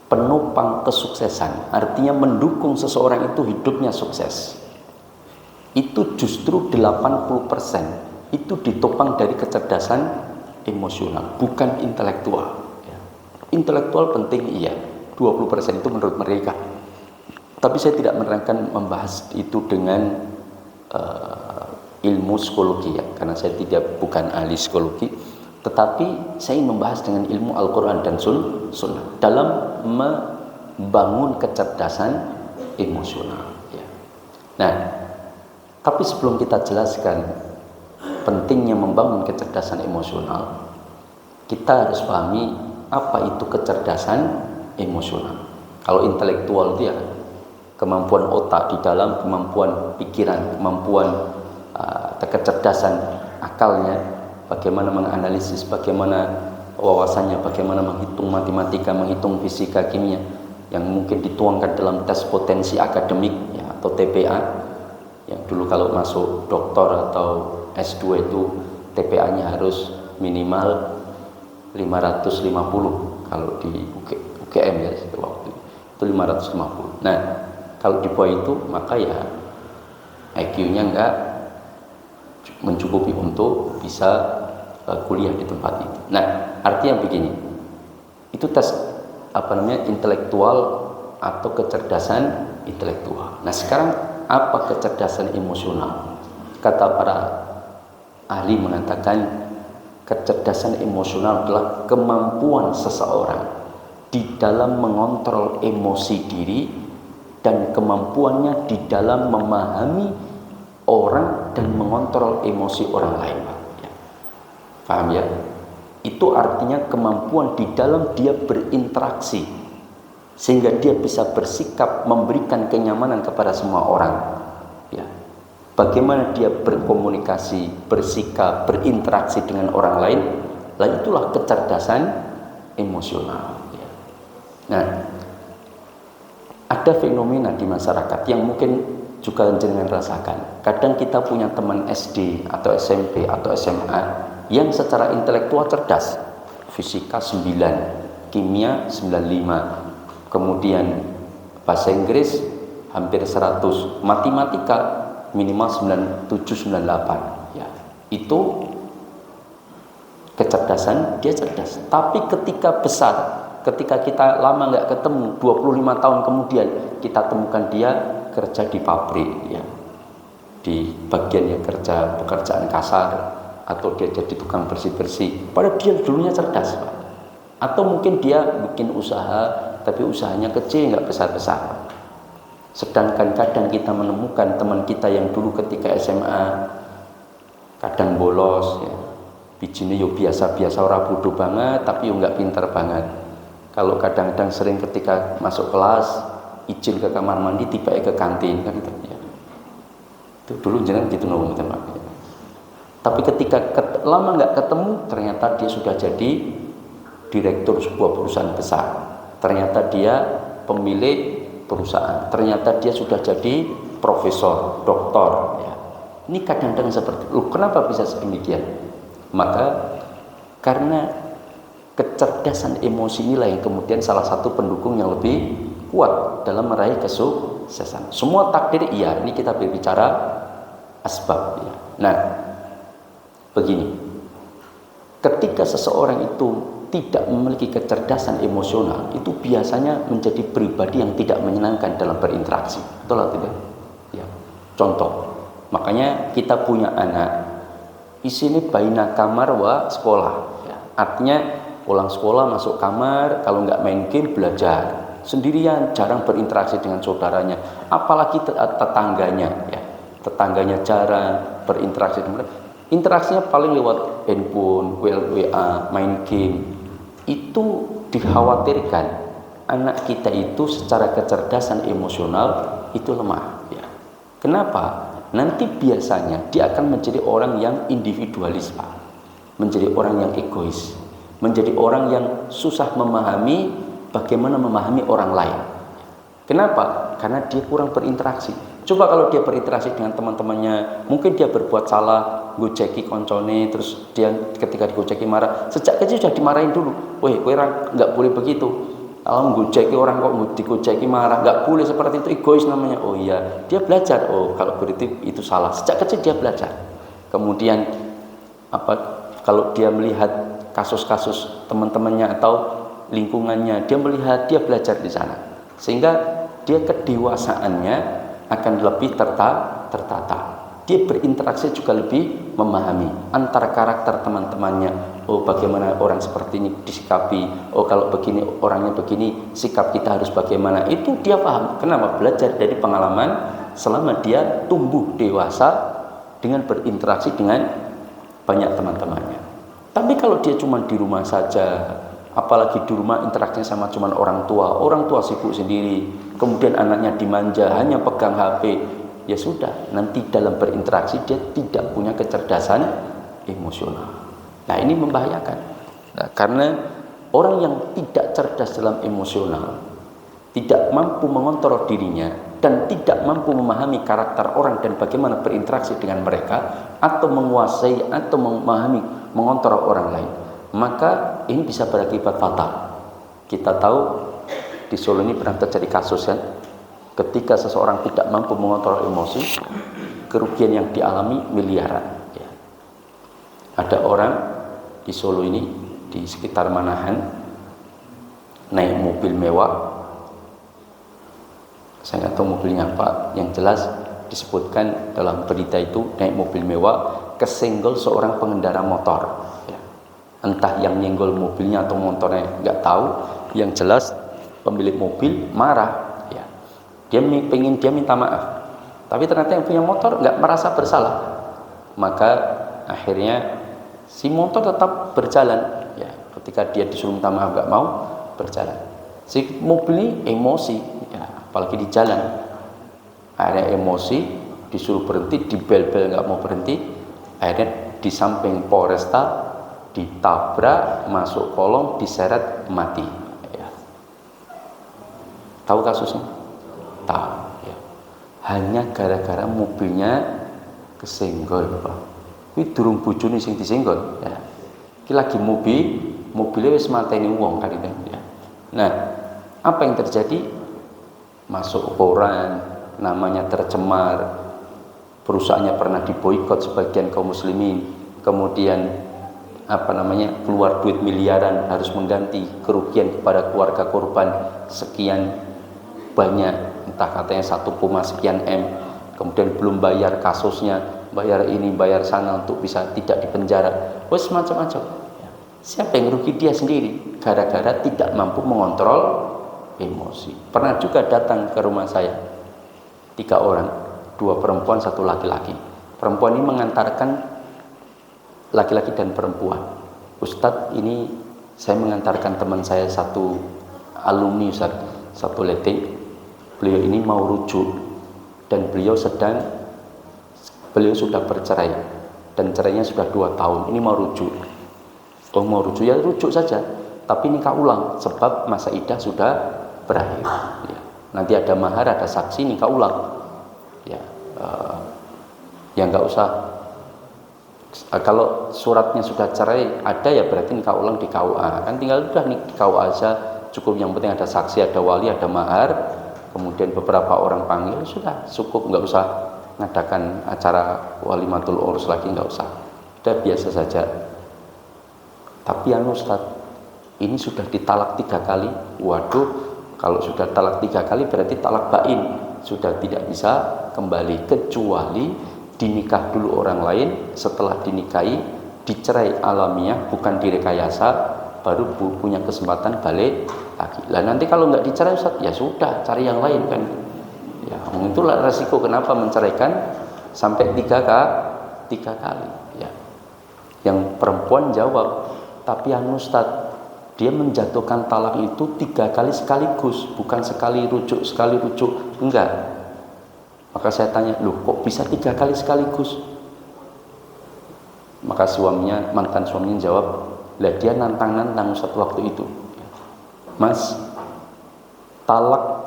penopang kesuksesan, artinya mendukung seseorang itu hidupnya sukses. Itu justru 80% itu ditopang dari kecerdasan emosional, bukan intelektual. Intelektual penting iya, 20% itu menurut mereka. Tapi saya tidak menerangkan membahas itu dengan ilmu psikologi ya, karena saya bukan ahli psikologi, tetapi saya ingin membahas dengan ilmu Al-Quran dan Sunnah dalam membangun kecerdasan emosional ya. Nah, tapi sebelum kita jelaskan pentingnya membangun kecerdasan emosional, kita harus pahami apa itu kecerdasan emosional. Kalau intelektual itu ya kemampuan otak di dalam, kemampuan pikiran, kemampuan kecerdasan akalnya, bagaimana menganalisis, bagaimana wawasannya, bagaimana menghitung matematika, menghitung fisika, kimia, yang mungkin dituangkan dalam tes potensi akademik ya, atau TPA, yang dulu kalau masuk doktor atau S2 itu TPA-nya harus minimal 550, kalau di UGM ya waktu itu 550. Nah, kalau di bawah itu maka ya IQ-nya enggak mencukupi untuk bisa kuliah di tempat itu. Nah, artinya begini, itu tes intelektual atau kecerdasan intelektual. Nah, sekarang apa kecerdasan emosional? Kata para ahli mengatakan kecerdasan emosional adalah kemampuan seseorang di dalam mengontrol emosi diri dan kemampuannya di dalam memahami orang dan mengontrol emosi orang lain. Ya. Paham ya? Itu artinya kemampuan di dalam dia berinteraksi sehingga dia bisa bersikap memberikan kenyamanan kepada semua orang. Ya. Bagaimana dia berkomunikasi, bersikap, berinteraksi dengan orang lain, itulah kecerdasan emosional. Ya. Nah, ada fenomena di masyarakat yang mungkin juga jenengan rasakan. Kadang kita punya teman SD atau SMP atau SMA yang secara intelektual cerdas, fisika 9, kimia 95, kemudian bahasa Inggris hampir 100, matematika minimal 97, 98 ya. Itu kecerdasan, dia cerdas. Tapi ketika besar, ketika kita lama nggak ketemu, 25 tahun kemudian kita temukan dia kerja di pabrik ya, di bagian yang pekerjaan kasar, atau dia jadi tukang bersih-bersih, padahal dia dulunya cerdas Pak. Atau mungkin dia bikin usaha, tapi usahanya kecil, nggak besar-besar. Sedangkan kadang kita menemukan teman kita yang dulu ketika SMA kadang bolos, ya, bijine yo biasa-biasa, ora bodoh banget, tapi yo nggak pintar banget. Kalau kadang-kadang sering ketika masuk kelas, izin ke kamar mandi, tiba ke kantin, kan gitu ya. Itu dulu jangan gitu nunggu teman. Tapi ketika lama nggak ketemu, ternyata dia sudah jadi direktur sebuah perusahaan besar. Ternyata dia pemilik perusahaan. Ternyata dia sudah jadi profesor, doktor. Ya. Ini kadang-kadang seperti itu. Kenapa bisa sedemikian? Maka karena kecerdasan emosi inilah yang kemudian salah satu pendukung yang lebih kuat dalam meraih kesuksesan. Semua takdir iya. Ini kita berbicara asbab. Ya. Nah, begini. Ketika seseorang itu tidak memiliki kecerdasan emosional, itu biasanya menjadi pribadi yang tidak menyenangkan dalam berinteraksi. Betul atau tidak? Ya. Contoh, makanya kita punya anak, di sini baina kamar wa sekolah. Ya. Artinya pulang sekolah masuk kamar, kalau nggak main game belajar sendirian, jarang berinteraksi dengan saudaranya, apalagi tetangganya. Ya. Tetangganya jarang berinteraksi dengan mereka. Interaksinya paling lewat handphone, WA, main game. Itu dikhawatirkan anak kita itu secara kecerdasan emosional itu lemah. Ya. Kenapa? Nanti biasanya dia akan menjadi orang yang individualis, Pak. Menjadi orang yang egois, menjadi orang yang susah memahami bagaimana memahami orang lain. Kenapa? Karena dia kurang berinteraksi. Coba kalau dia berinteraksi dengan teman-temannya, mungkin dia berbuat salah, gojeki koncone, terus dia ketika digojeki marah, sejak kecil sudah dimarahin dulu. Weh, nggak boleh begitu. Kalau gojeki orang kok digojeki marah, nggak boleh seperti itu, egois namanya. Oh iya, dia belajar. Oh, kalau berarti itu salah. Sejak kecil dia belajar. Kemudian kalau dia melihat kasus-kasus teman-temannya atau lingkungannya, dia melihat, dia belajar di sana. Sehingga dia kedewasaannya akan lebih tertata. Dia berinteraksi juga lebih memahami antara karakter teman-temannya. Oh, bagaimana orang seperti ini disikapi. Oh, kalau begini orangnya begini, sikap kita harus bagaimana. Itu dia paham. Kenapa? Belajar dari pengalaman selama dia tumbuh dewasa dengan berinteraksi dengan banyak teman-temannya. Tapi kalau dia cuma di rumah saja, apalagi di rumah interaksinya sama cuma orang tua sibuk sendiri, kemudian anaknya dimanja, hanya pegang HP, ya sudah, nanti dalam berinteraksi dia tidak punya kecerdasan emosional. Nah, ini membahayakan. Nah, karena orang yang tidak cerdas dalam emosional, tidak mampu mengontrol dirinya dan tidak mampu memahami karakter orang dan bagaimana berinteraksi dengan mereka, atau menguasai atau memahami, mengontrol orang lain, maka ini bisa berakibat fatal. Kita tahu di Solo ini pernah terjadi kasus kan, ketika seseorang tidak mampu mengontrol emosi, kerugian yang dialami miliaran. Ya. Ada orang di Solo ini, di sekitar Manahan, naik mobil mewah. Saya nggak tahu mobilnya apa, yang jelas disebutkan dalam berita itu naik mobil mewah, kesenggol seorang pengendara motor. Ya. Entah yang nyenggol mobilnya atau motornya nggak tahu, yang jelas pemilik mobil marah. Ya. Dia minta maaf, tapi ternyata yang punya motor nggak merasa bersalah. Maka akhirnya si motor tetap berjalan. Ya. Ketika dia disuruh minta maaf nggak mau berjalan. Si mobil ini emosi, ya, apalagi di jalan. Akhirnya emosi, disuruh berhenti, dibel-bel nggak mau berhenti. Akhirnya di samping Polresta ditabrak, masuk kolong, diseret, mati. Ya. Tahu kasusnya? Tahu. Ya. Hanya gara-gara mobilnya kesenggol, Pak. Kuwi durung bojone sing disenggol. Ya. Iki lagi mobilnya wis mateni wong kali ya. Nah, apa yang terjadi? Masuk koran, namanya tercemar, perusahaannya pernah diboikot sebagian kaum muslimin, kemudian keluar duit miliaran harus mengganti kerugian kepada keluarga korban sekian banyak, entah katanya 1, sekian M, kemudian belum bayar kasusnya, bayar ini bayar sana untuk bisa tidak dipenjara, wes macam-macam. Siapa yang rugi? Dia sendiri, gara-gara tidak mampu mengontrol emosi. Pernah juga datang ke rumah saya 3 orang, 2 perempuan 1 laki-laki. Perempuan ini mengantarkan laki-laki dan perempuan. Ustadz, ini saya mengantarkan teman saya satu alumni Ustadz, satu leting. Beliau ini mau rujuk dan beliau sudah bercerai dan cerainya sudah 2 tahun. Ini mau rujuk. Oh, mau rujuk, ya rujuk saja, tapi nikah ulang sebab masa iddah sudah berakhir. Ya. Nanti ada mahar, ada saksi, nikah ulang. Ya, ya nggak usah. Kalau suratnya sudah cerai ada, ya berarti nikah ulang di KUA. Kan tinggal udah di KUA aja, cukup yang penting ada saksi, ada wali, ada mahar, kemudian beberapa orang panggil, sudah cukup, nggak usah ngadakan acara walimatul urus lagi, nggak usah. Udah biasa saja. Tapi Ustaz, ini sudah ditalak 3 kali. Waduh, kalau sudah talak 3 kali berarti talak bain, sudah tidak bisa kembali, kecuali dinikah dulu orang lain, setelah dinikahi dicerai alamiah, bukan direkayasa, baru punya kesempatan balik lagi. Lah nanti kalau nggak dicerai Ustaz, ya sudah, cari yang lain kan. Ya, itulah resiko kenapa menceraikan sampai 3 kali. Ya. Yang perempuan jawab, tapi Ustaz, dia menjatuhkan talak itu 3 kali sekaligus, bukan sekali rujuk, enggak. Maka saya tanya, loh kok bisa 3 kali sekaligus? Maka mantan suaminya jawab, lah dia nantang Ustaz waktu itu. Mas, talak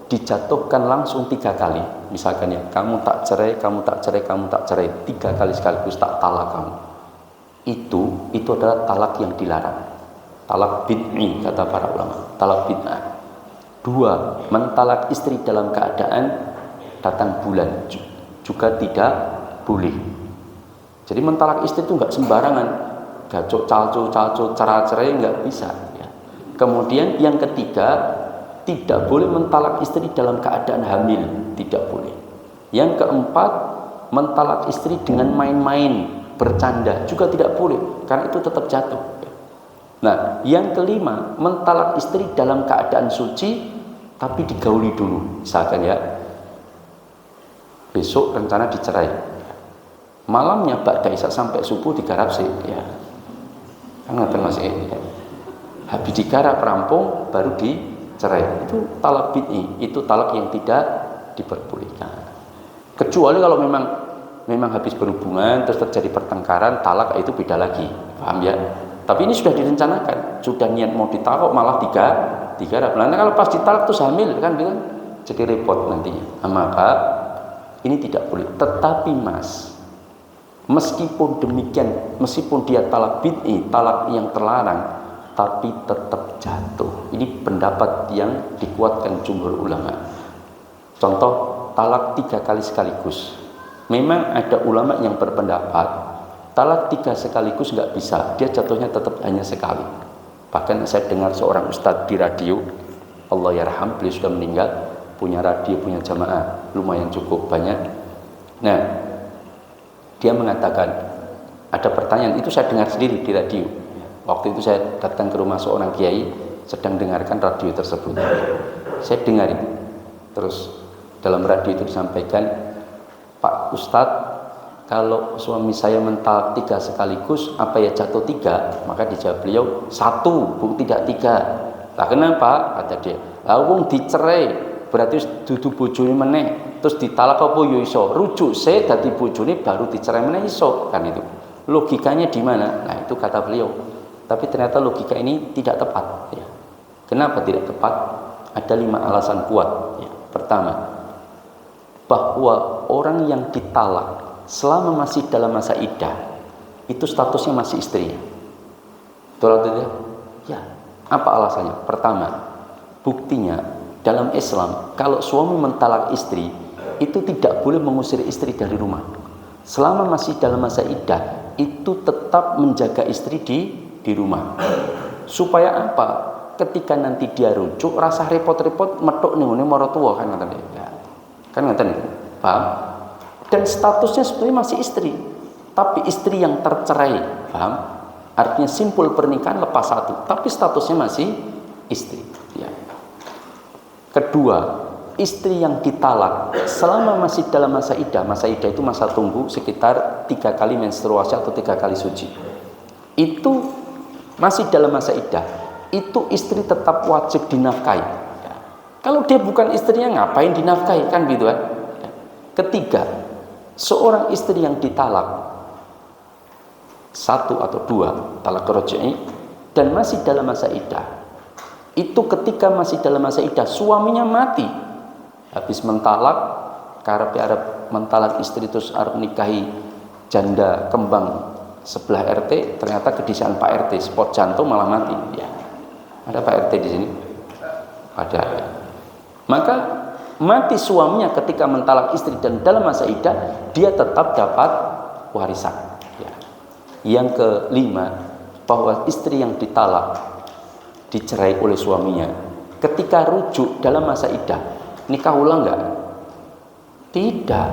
dijatuhkan langsung 3 kali. Misalkan ya, kamu tak cerai, 3 kali sekaligus tak talak kamu. Itu adalah talak yang dilarang. Talak bid'i kata para ulama, talak bid'ah. 2, mentalak istri dalam keadaan datang bulan juga tidak boleh. Jadi mentalak istri itu enggak sembarangan, gacok, calco, cerai enggak bisa ya. Kemudian yang ketiga, tidak boleh mentalak istri dalam keadaan hamil, tidak boleh. Yang keempat, mentalak istri dengan main-main, bercanda juga tidak boleh, karena itu tetap jatuh. Nah, yang kelima, mentalak istri dalam keadaan suci tapi digauli dulu. Misalkan ya, besok rencana dicerai, malamnya ba'da isya sampai subuh digarap sih ya, kan ngoten Mas ya. Habis digarap rampung baru dicerai. Itu talak bid'i, itu talak yang tidak diperbolehkan. Kecuali kalau memang habis berhubungan terus terjadi pertengkaran, talak itu beda lagi, paham ya? Tapi ini sudah direncanakan, sudah niat mau ditalak malah digarap. Nah, kalau pas ditalak terus hamil kan jadi repot nantinya. Nah, maka ini tidak boleh. Tetapi Mas, meskipun demikian, meskipun dia talak bid'i, talak yang terlarang, tapi tetap jatuh. Ini pendapat yang dikuatkan jumhur ulama. Contoh, talak 3 kali sekaligus. Memang ada ulama yang berpendapat talak 3 sekaligus nggak bisa, dia jatuhnya tetap hanya sekali. Bahkan saya dengar seorang ustadz di radio, Allah yarham, beliau sudah meninggal, punya radio, punya jamaah lumayan cukup banyak. Nah, dia mengatakan, ada pertanyaan, itu saya dengar sendiri di radio. Waktu itu saya datang ke rumah seorang kiai, sedang dengarkan radio tersebut. Saya dengar itu. Terus dalam radio itu disampaikan, Pak Ustadz, kalau suami saya mentalak 3 sekaligus, apa ya jatuh 3? Maka dijawab beliau, 1, tidak 3. Lah kenapa? Kata dia, wong dicerai, berarti dudu bojone meneh, terus ditalak apa yo iso? Rujuk se dadi bojone baru dicerai meneh iso, kan itu. Logikanya di mana? Nah, itu kata beliau. Tapi ternyata logika ini tidak tepat ya. Kenapa tidak tepat? Ada 5 alasan kuat ya. Pertama, bahwa orang yang ditalak selama masih dalam masa iddah itu statusnya masih istrinya. Betul atau tidak? Ya. Apa alasannya? Pertama, buktinya dalam Islam kalau suami mentalak istri itu tidak boleh mengusir istri dari rumah. Selama masih dalam masa iddah itu tetap menjaga istri di rumah. Supaya apa? Ketika nanti dia rujuk rasa repot-repot metuk ning ngene maratuwa kan ngoten ya. Kan ngoten itu. Paham? Dan statusnya sebetulnya masih istri, tapi istri yang tercerai, paham? Artinya simpul pernikahan lepas satu, tapi statusnya masih istri. Ya. Kedua, istri yang ditalak selama masih dalam masa iddah. Masa iddah itu masa tunggu sekitar 3 kali menstruasi atau 3 kali suci. Itu masih dalam masa iddah. Itu istri tetap wajib dinafkahi. Ya. Kalau dia bukan istrinya, ngapain dinafkahi, kan gitu kan? Ya. Ketiga, seorang istri yang ditalak 1 atau 2 talak raj'i dan masih dalam masa iddah, itu ketika masih dalam masa iddah suaminya mati, habis mentalak, karep mentalak istri terus arep nikahi janda kembang sebelah RT, ternyata kedisian Pak RT spot jantung malah mati. Ya. Ada Pak RT di sini? Ada. Maka mati suaminya ketika mentalak istri dan dalam masa iddah, dia tetap dapat warisan. Yang kelima, bahwa istri yang ditalak, dicerai oleh suaminya, ketika rujuk dalam masa iddah, nikah ulang enggak? Tidak.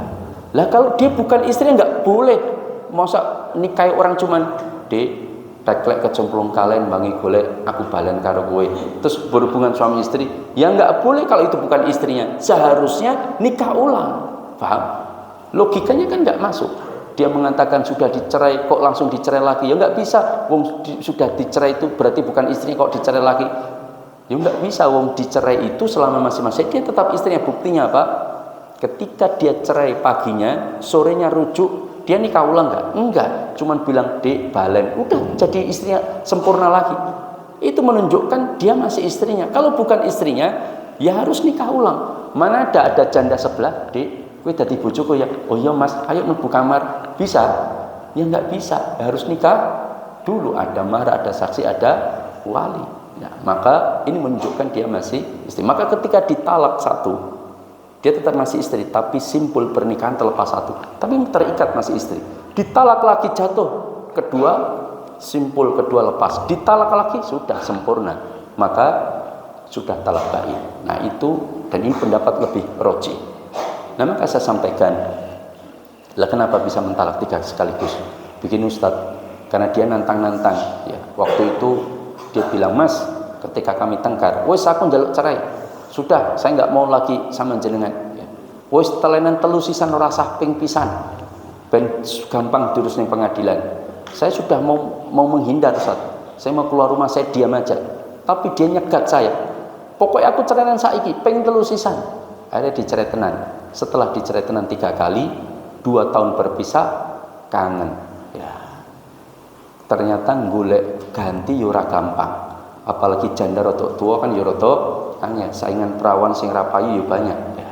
Lah kalau dia bukan istri enggak boleh. Masa nikahi orang cuman teklek kecemplung kalian bangi golek aku balen karo kowe. Terus berhubungan suami istri, ya enggak boleh kalau itu bukan istrinya. Seharusnya nikah ulang. Paham? Logikanya kan enggak masuk. Dia mengatakan sudah dicerai kok langsung dicerai lagi, ya nggak bisa. Wong sudah dicerai itu berarti bukan istrinya kok dicerai lagi, ya nggak bisa. Wong dicerai itu selama masih dia tetap istrinya. Buktinya apa? Ketika dia cerai paginya, sorenya rujuk, dia nikah ulang nggak? Enggak, cuman bilang dek balen, udah jadi istrinya sempurna lagi. Itu menunjukkan dia masih istrinya. Kalau bukan istrinya, ya harus nikah ulang. Mana ada janda sebelah, dek kowe dadi bojoku ya. Oh iya Mas, ayo mlebu kamar. Bisa? Ya enggak bisa. Harus nikah dulu, ada mahar, ada saksi, ada wali. Nah, maka ini menunjukkan dia masih istri. Maka ketika ditalak 1, dia tetap masih istri, tapi simpul pernikahan terlepas 1. Tapi terikat masih istri. Ditalak lagi jatuh kedua, simpul kedua lepas. Ditalak lagi sudah sempurna. Maka sudah talak baik. Nah, itu dan ini pendapat lebih roji. Nah, maka saya sampaikan, lah kenapa bisa mentalak 3 sekaligus? Bikin Ustadz, karena dia nantang-nantang. Ya, waktu itu dia bilang, Mas, ketika kami tengkar, wes aku njaluk cerai. Sudah, saya nggak mau lagi sama jenengan. Ya. Wes telenan telu sisan ora sah ping pisan. Ben gampang diurus ning pengadilan. Saya sudah mau menghindar, Ustadz. Saya mau keluar rumah, saya diam aja. Tapi dia nyegat saya. Pokoknya aku ceraian saiki, ping telu sisan. Akhirnya dicerai tenan. Setelah dicerai tenan 3 kali, 2 tahun berpisah, kangen. Ya. Ternyata golek ganti yura gampang. Apalagi janda rotok tua kan yura rotok, hanya saingan perawan sing rapayu ya banyak. Ya.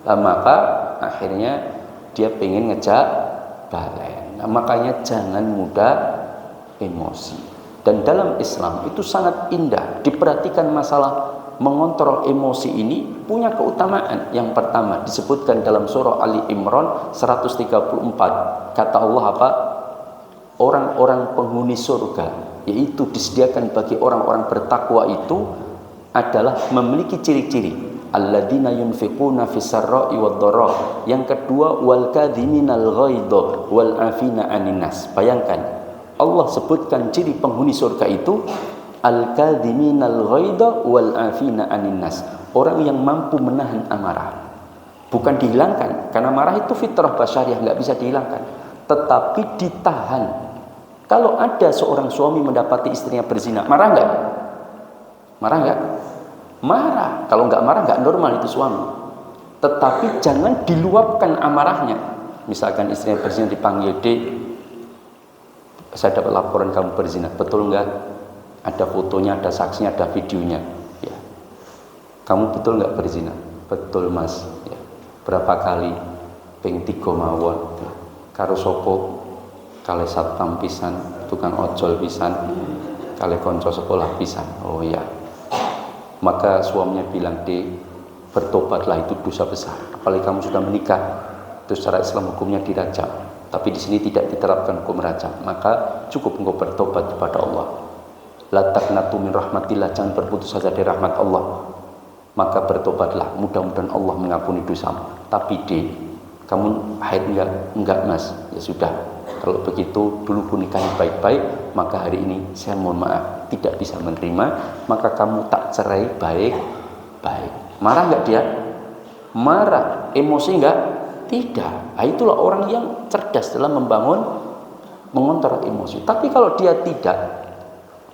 Nah, maka akhirnya dia pengen ngejak balen. Nah, makanya jangan mudah emosi. Dan dalam Islam itu sangat indah. Diperhatikan masalah mengontrol emosi ini punya keutamaan. Yang pertama disebutkan dalam surah Ali Imran 134. Kata Allah apa? Orang-orang penghuni surga, yaitu disediakan bagi orang-orang bertakwa itu adalah memiliki ciri-ciri. Alladzina yunfiquna fis-sarra'i wad-dharra. Yang kedua wal kadhiminal ghaidha wal 'afina 'anil nas. Bayangkan Allah sebutkan ciri penghuni surga itu al-kadhiminal ghaidha wal 'afina 'anil nas. Orang yang mampu menahan amarah. Bukan dihilangkan, karena marah itu fitrah basyariah, enggak bisa dihilangkan, tetapi ditahan. Kalau ada seorang suami mendapati istrinya berzina, marah enggak? Marah enggak? Marah. Kalau enggak marah enggak normal itu suami. Tetapi jangan diluapkan amarahnya. Misalkan istrinya berzina dipanggil, "Dek, saya dapat laporan kamu berzina, betul enggak? Ada fotonya, ada saksinya, ada videonya. Ya. Kamu betul nggak berzina? Betul Mas. Ya. Berapa kali? Ping 3 mawon. Ya. Karo sopo? Kali satpam pisan, tukang ojol pisan, kali konco sekolah pisan. Oh ya. Maka suaminya bilang, "Dek, bertobatlah, itu dosa besar. Apalagi kamu sudah menikah, terus secara Islam hukumnya dirajam. Tapi di sini tidak diterapkan hukum rajam. Maka cukup engkau bertobat kepada Allah. La taqnatu min rahmatillah, jangan berputus asa dari rahmat Allah. Maka bertobatlah, mudah-mudahan Allah mengampuni dosamu. Tapi kamu haid enggak? Enggak Mas. Ya sudah, kalau begitu dulu ku nikahi baik-baik, maka hari ini saya mohon maaf tidak bisa menerima, maka kamu tak cerai baik-baik. Marah nggak dia? Marah. Emosi nggak? Tidak. Nah, itulah orang yang cerdas dalam mengontrol emosi. Tapi kalau dia tidak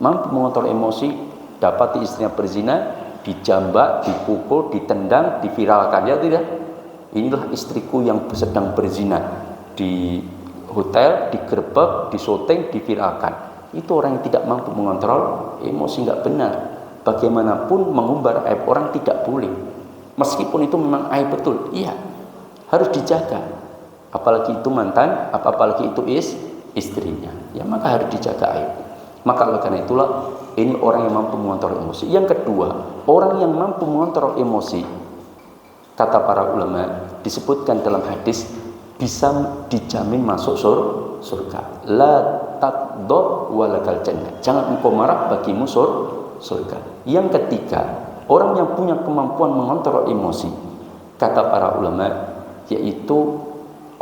mampu mengontrol emosi, dapati istrinya berzina, dijambak, dipukul, ditendang, diviralkan, ya tidak? Inilah istriku yang sedang berzina, di hotel, digerebek, disyuting, diviralkan. Itu orang yang tidak mampu mengontrol emosi, nggak benar. Bagaimanapun mengumbar aib orang tidak boleh, meskipun itu memang aib betul, iya, harus dijaga. Apalagi itu mantan, apalagi itu istrinya, ya maka harus dijaga aib. Maka oleh karena itulah ini orang yang mampu mengontrol emosi. Yang kedua, orang yang mampu mengontrol emosi, kata para ulama, disebutkan dalam hadis, bisa dijamin masuk surga. La taqdor walakal jannah. Jangan engkau marah, bagimu surga. Yang ketiga, orang yang punya kemampuan mengontrol emosi, kata para ulama, yaitu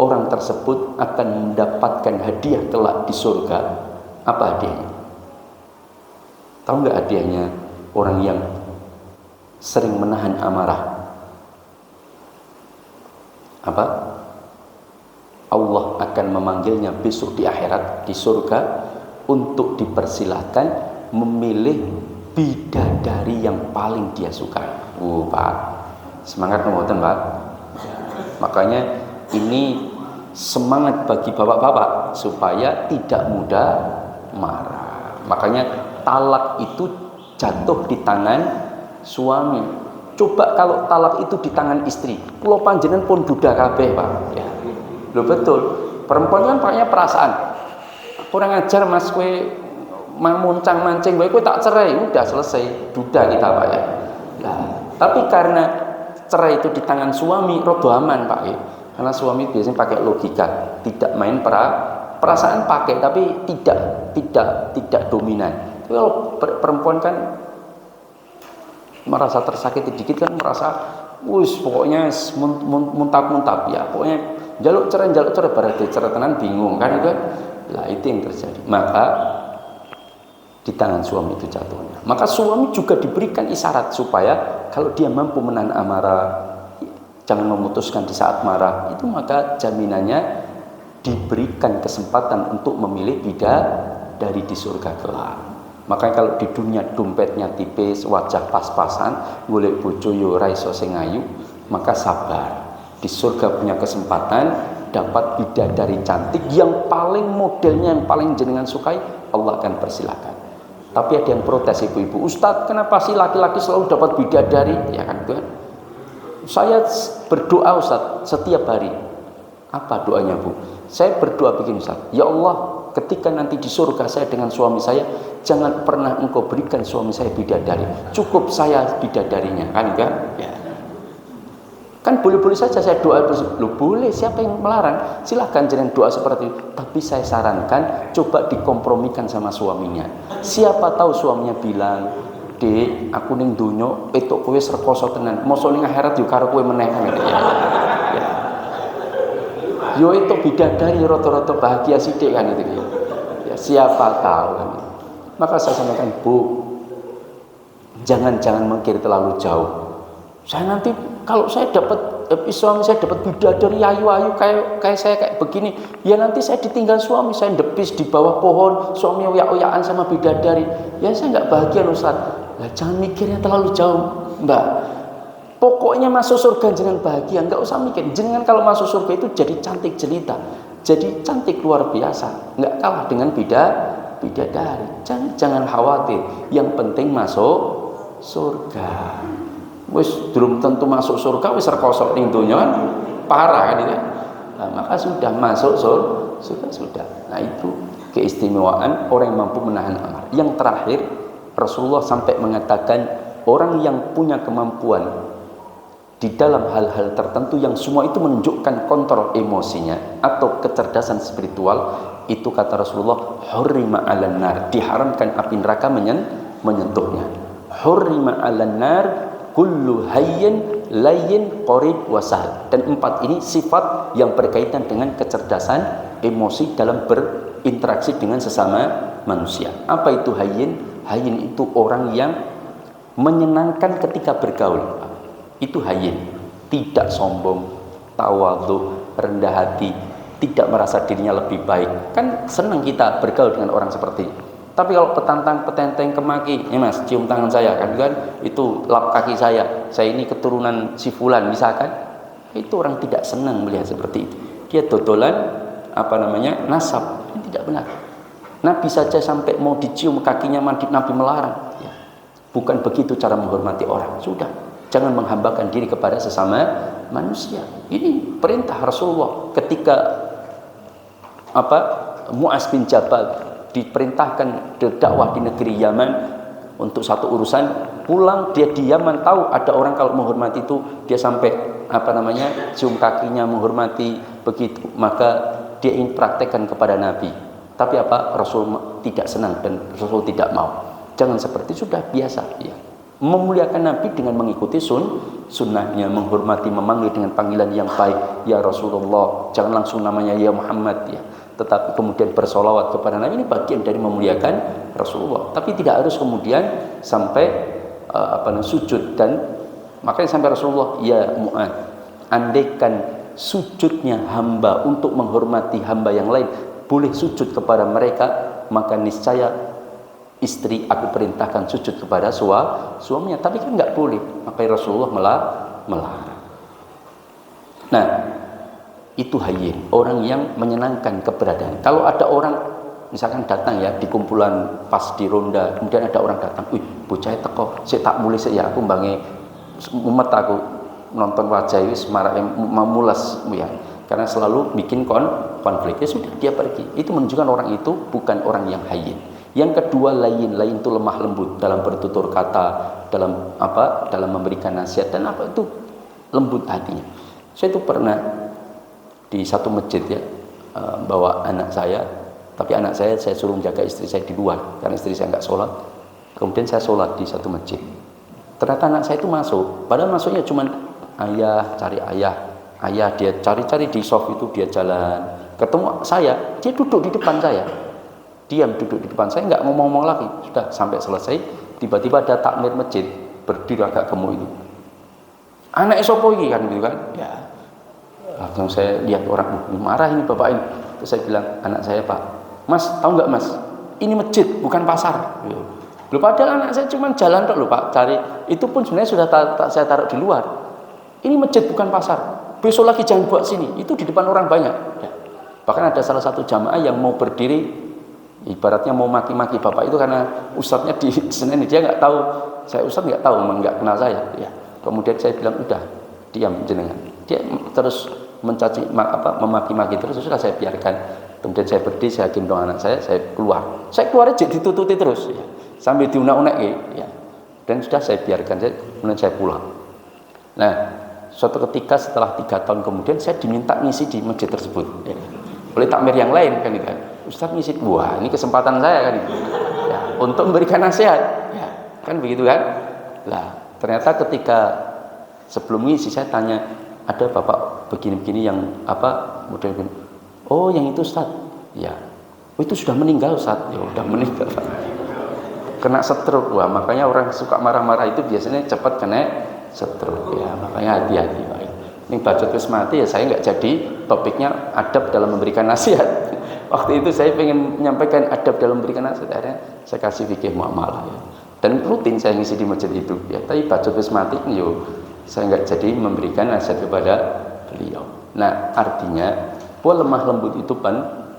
orang tersebut akan mendapatkan hadiah kelak di surga. Apa hadiahnya? Tahu nggak hadiahnya? Orang yang sering menahan amarah. Apa? Allah akan memanggilnya besok di akhirat, di surga, untuk dipersilahkan memilih bidadari yang paling dia suka. Pak, semangat ngoten, Pak. Makanya ini semangat bagi bapak-bapak supaya tidak mudah marah. Makanya talak itu jatuh di tangan suami. Coba kalau talak itu di tangan istri, pulau panjenengan pun duda kabeh, Pak. Ya. Loh betul. Perempuan kan pakainya perasaan. Kurang ajar Mas, kue muncang mancing, kue tak cerai, udah selesai, duda kita, Pak ya. Nah, tapi karena cerai itu di tangan suami, rodo aman, Pak ya. Karena suami biasanya pakai logika, tidak main perasaan pakai, tapi tidak dominan. Tapi kalau perempuan kan merasa tersakiti dikit kan merasa, pokoknya muntap ya, pokoknya jaluk cerai berarti cerai tenan bingung kan itu. Lah itu yang terjadi. Maka di tangan suami itu jatuhnya. Maka suami juga diberikan isyarat supaya kalau dia mampu menahan amarah, jangan memutuskan di saat marah, itu maka jaminannya diberikan kesempatan untuk memilih bidadari di surga kelak. Makanya kalau di dunia dompetnya tipis, wajah pas-pasan, golek bojo yo ora iso sing ayu, maka sabar. Di surga punya kesempatan dapat bidadari cantik yang paling modelnya yang paling jenengan sukai, Allah akan persilakan. Tapi ada yang protes, ibu-ibu, Ustadz, kenapa sih laki-laki selalu dapat bidadari? Ya kan, kan? Saya berdoa Ustadz setiap hari. Apa doanya, Bu? Saya berdoa begini, Ustadz, ya Allah, ketika nanti di surga saya dengan suami saya, jangan pernah engkau berikan suami saya bidadari, cukup saya bidadarinya, kan enggak? Ya. Kan boleh-boleh saja saya doa terus, loh boleh, siapa yang melarang? Silahkan jangan doa seperti itu. Tapi saya sarankan coba dikompromikan sama suaminya. Siapa tahu suaminya bilang, Dek, aku ning dunyo itu kowe rekoso tenan, mosok ning akhirat yo karo kowe meneh kan gitu ya. Ya. Yo itu bidadari rata-rata bahagia sithik kan itu ya. Ya siapa tahu kan. Maka saya sampaikan, Bu, jangan mikir terlalu jauh. Saya nanti kalau saya dapat suami saya dapat bidadari ayu-ayu kayak saya kayak begini, ya nanti saya ditinggal suami, saya depis di bawah pohon, suami oyak-oyakan sama bidadari, ya saya nggak bahagia Ustaz. Lah jangan mikirnya terlalu jauh, Mbak. Pokoknya masuk surga jangan bahagia, nggak usah mikir. Jangan kalau masuk surga itu jadi cantik jelita, jadi cantik luar biasa, nggak kalah dengan bidadari. Jangan khawatir, yang penting masuk surga. Wis belum tentu masuk surga, wis rekoso ning donya kan parah kan itu. Nah, maka sudah masuk surga sudah. Nah itu keistimewaan orang yang mampu menahan amarah. Yang terakhir, Rasulullah sampai mengatakan orang yang punya kemampuan di dalam hal-hal tertentu yang semua itu menunjukkan kontrol emosinya atau kecerdasan spiritual, itu kata Rasulullah, hurrima 'alan nar, diharamkan api neraka menyentuhnya. Hurrima 'alan nar kullu hayyin layyin, qarib, wa sahl. Dan 4 ini sifat yang berkaitan dengan kecerdasan emosi dalam berinteraksi dengan sesama manusia. Apa itu hayyin? Hayyin itu orang yang menyenangkan ketika bergaul. Itu hayyin. Tidak sombong, tawadhu, rendah hati, tidak merasa dirinya lebih baik. Kan senang kita bergaul dengan orang seperti itu. Tapi kalau petantang, petenteng, kemaki, ya mas, cium tangan saya, kan itu lap kaki saya ini keturunan si fulan misalkan, itu orang tidak senang melihat seperti itu. Dia dodolan nasab, ini tidak benar. Nabi saja sampai mau dicium kakinya Nabi melarang. Ya. Bukan begitu cara menghormati orang. Sudah, jangan menghambakan diri kepada sesama manusia. Ini perintah Rasulullah ketika Mu'az bin Jabal diperintahkan berdakwah di negeri Yaman untuk satu urusan, pulang dia di Yaman tahu ada orang kalau menghormati itu dia sampai cium kakinya menghormati begitu, maka dia ingin praktekkan kepada Nabi. Tapi Rasul tidak senang dan Rasul tidak mau. Jangan seperti sudah biasa ya. Memuliakan Nabi dengan mengikuti sunnahnya, menghormati, memanggil dengan panggilan yang baik, ya Rasulullah, jangan langsung namanya ya Muhammad ya. Tetapi kemudian bersolawat kepada Nabi, ini bagian dari memuliakan Rasulullah. Tapi tidak harus kemudian sampai sujud. Dan makanya sampai Rasulullah, ya Mu'ad, andaikan sujudnya hamba untuk menghormati hamba yang lain boleh sujud kepada mereka, maka niscaya istri aku perintahkan sujud kepada suaminya. Tapi kan nggak boleh, maka Rasulullah melarang. Nah, itu hayyin, orang yang menyenangkan keberadaan. Kalau ada orang misalkan datang ya di kumpulan pas di ronda, kemudian ada orang datang, wih bocah teko, saya tak mulai saya aku bange umat aku nonton wajah wis marah mamulas ya, karena selalu bikin konflik. Ya sudah, dia pergi. Itu menunjukkan orang itu bukan orang yang hayyin. Yang kedua layyin itu lemah lembut dalam bertutur kata, dalam memberikan nasihat, dan itu lembut hatinya. Saya itu pernah di satu masjid ya, bawa anak saya, tapi anak saya suruh jaga istri saya di luar karena istri saya nggak sholat. Kemudian saya sholat di satu masjid. Ternyata anak saya itu masuk, padahal masuknya cuma ayah, cari ayah dia cari-cari di soft itu, dia jalan ketemu saya, dia duduk di depan saya, diam duduk di depan saya, nggak ngomong-ngomong lagi. Sudah sampai selesai, tiba-tiba ada takmir masjid, berdiri agak gemuk itu, anak sopo iki kan gitu kan ya. Langsung saya lihat orang marah, ini bapak ini. Terus saya bilang, anak saya, Pak, Mas, tahu nggak Mas, ini masjid bukan pasar. Loh, padahal anak saya cuma jalan tok loh Pak, cari. Itu pun sebenarnya sudah saya taruh di luar. Ini masjid bukan pasar. Besok lagi jangan buat sini. Itu di depan orang banyak. Ya. Bahkan ada salah satu jamaah yang mau berdiri, ibaratnya mau maki-maki bapak itu karena ustadznya di Senin, dia nggak tahu. Saya ustadz nggak tahu, nggak kenal saya. Ya. Kemudian saya bilang, udah diam jenengan. Dia terus mencaci memaki-maki terus, sudah saya biarkan. Kemudian saya berdiri, saya gendong anak saya keluar aja ditututi terus ya, sambil diunak-unak ya. Dan sudah saya biarkan, kemudian saya pulang. Nah, suatu ketika setelah 3 tahun kemudian saya diminta ngisi di masjid tersebut ya, oleh takmir yang lain kan, Ustaz ngisi, wah ini kesempatan saya kan ya, untuk memberikan nasihat ya, kan begitu kan. Lah ternyata ketika sebelum ngisi saya tanya, ada bapak begini-begini yang model begini. Oh yang itu Ustaz ya, oh itu sudah meninggal Ustaz ya, udah meninggal kena stroke. Wah makanya orang suka marah-marah itu biasanya cepat kena stroke ya, makanya hati-hati Pak. Ini bacot wis mati ya, saya nggak jadi topiknya adab dalam memberikan nasihat. Waktu itu saya ingin menyampaikan adab dalam memberikan nasihat, akhirnya saya kasih fikih muamalah ya. Dan rutin saya ngisi di masjid itu ya, tapi bacot wis mati saya nggak jadi memberikan nasihat kepada beliau. Nah artinya bahwa lemah lembut itu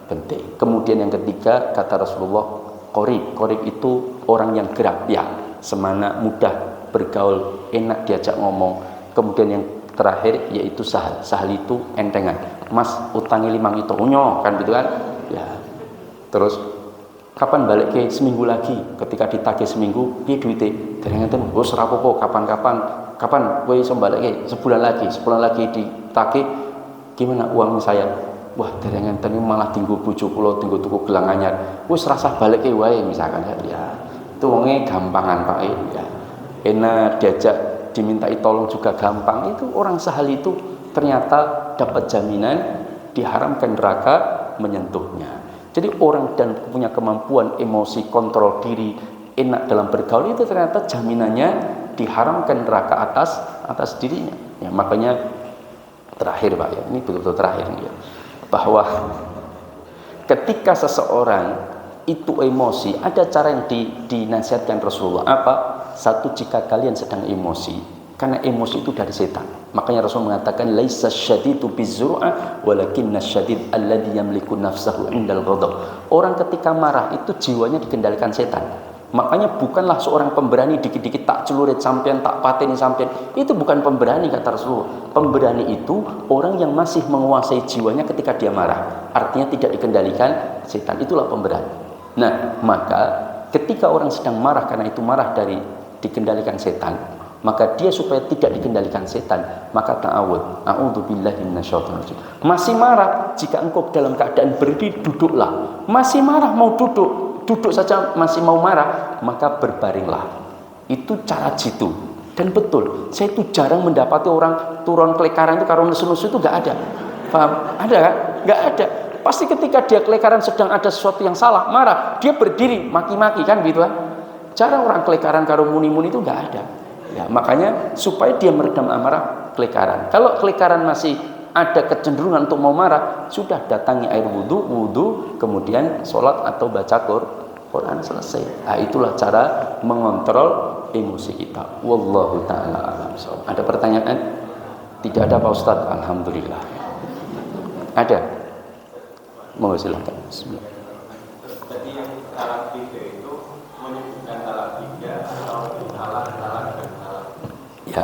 penting. Kemudian yang ketiga kata Rasulullah, qorib itu orang yang gerak ya, semana, mudah bergaul, enak diajak ngomong. Kemudian yang terakhir yaitu sahal itu entengan. Mas utangi 5 itu unyo kan gitu kan ya. Terus kapan balik ke seminggu lagi, ketika ditagih seminggu piye duite dereng enten wis ora apa-apa, kapan kowe iso balik sebulan lagi ditagih gimana uang saya, wah dereng enten malah tinggu bojo kula tinggu tuku gelang anyar, wis rasah balik wae misalkan ya. Itu wonge gampangan Pak ya, enak diajak dimintai tolong juga gampang, itu orang sehal itu ternyata dapat jaminan diharamkan neraka menyentuhnya. Jadi orang dan punya kemampuan emosi, kontrol diri, enak dalam bergaul, itu ternyata jaminannya diharamkan neraka atas dirinya. Ya, makanya terakhir Pak ya, ini betul-betul terakhir ya, bahwa ketika seseorang itu emosi, ada cara yang dinasihatkan Rasulullah. Apa? Satu, jika kalian sedang emosi, karena emosi itu dari setan. Makanya Rasul mengatakan laisa syadidu bizur'ah walakinna syadid alladhi yamliku nafsahu indal ghadab. Orang ketika marah itu jiwanya dikendalikan setan. Makanya bukanlah seorang pemberani dikit-dikit tak celurit sampean, tak pateni sampean. Itu bukan pemberani kata Rasulullah. Pemberani itu orang yang masih menguasai jiwanya ketika dia marah. Artinya tidak dikendalikan setan. Itulah pemberani. Nah, maka ketika orang sedang marah, karena itu marah dari dikendalikan setan, maka dia supaya tidak dikendalikan setan, maka ta'awud, a'udzubillahi minasyaitonir rajim. Masih marah, jika engkau dalam keadaan berdiri, duduklah. Masih marah mau duduk saja masih mau marah, maka berbaringlah. Itu cara jitu. Dan betul, saya itu jarang mendapati orang turun kelekaran itu karena nesu-nesu itu gak ada. Paham? Ada kan? Gak ada. Pasti ketika dia kelekaran sedang ada sesuatu yang salah, marah, dia berdiri maki-maki kan gitu kan. Jarang orang kelekaran karo muni-muni itu gak ada. Ya, makanya supaya dia meredam amarah, kelekaran. Kalau kelekaran masih ada kecenderungan untuk mau marah, sudah datangi air wudhu, kemudian sholat atau baca Quran, selesai. Nah, itulah cara mengontrol emosi kita. Wallahu ta'ala a'lam. Ada pertanyaan? Tidak ada Pak Ustadz? Alhamdulillah. Ada? Mau silakan. Bismillah. Jadi yang talak 3 itu menyebutkan talak 3 atau talak dan talak? Ya,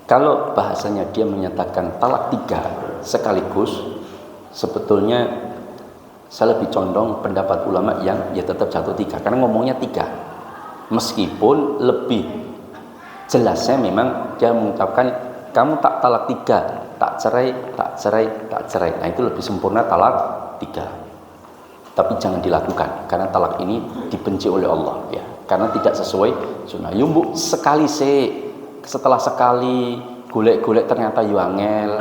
kalau bahasanya dia menyatakan talak 3 sekaligus, sebetulnya saya lebih condong pendapat ulama yang ya tetap jatuh 3, karena ngomongnya 3. Meskipun lebih jelasnya memang dia mengucapkan kamu tak talak 3, tak cerai. Nah, itu lebih sempurna talak 3. Tapi jangan dilakukan, karena talak ini dibenci oleh Allah ya, karena tidak sesuai sunnah. Yumbu sekali setelah sekali golek-golek ternyata yo angel,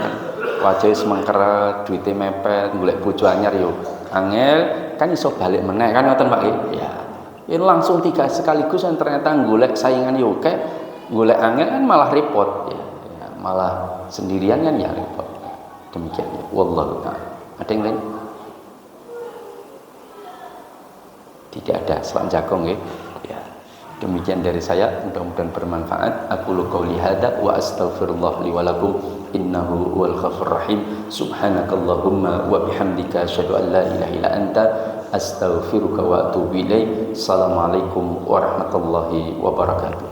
wajah semengkeret, duitnya mepet, golek bojo anyar yo angel, kan iso balik meneh kan ngoten Pak ya. Ini langsung 3 sekaligus yang ternyata golek saingan yo kayak golek angel kan malah repot ya. Malah sendirian kan ya repot. Demikian ya. Wallahu ta'ala. Ada yang lain? Tidak ada, selang jagong ya. Demikian dari saya, mudah-mudahan bermanfaat. Aqulu qouli hadza wa astaghfirullah li wa lakum innahu huwal ghafurur rahim. Subhanakallahumma wa bihamdika asyhadu an la ilaha illa anta astaghfiruka wa atubu ilaik. Assalamualaikum warahmatullahi wabarakatuh.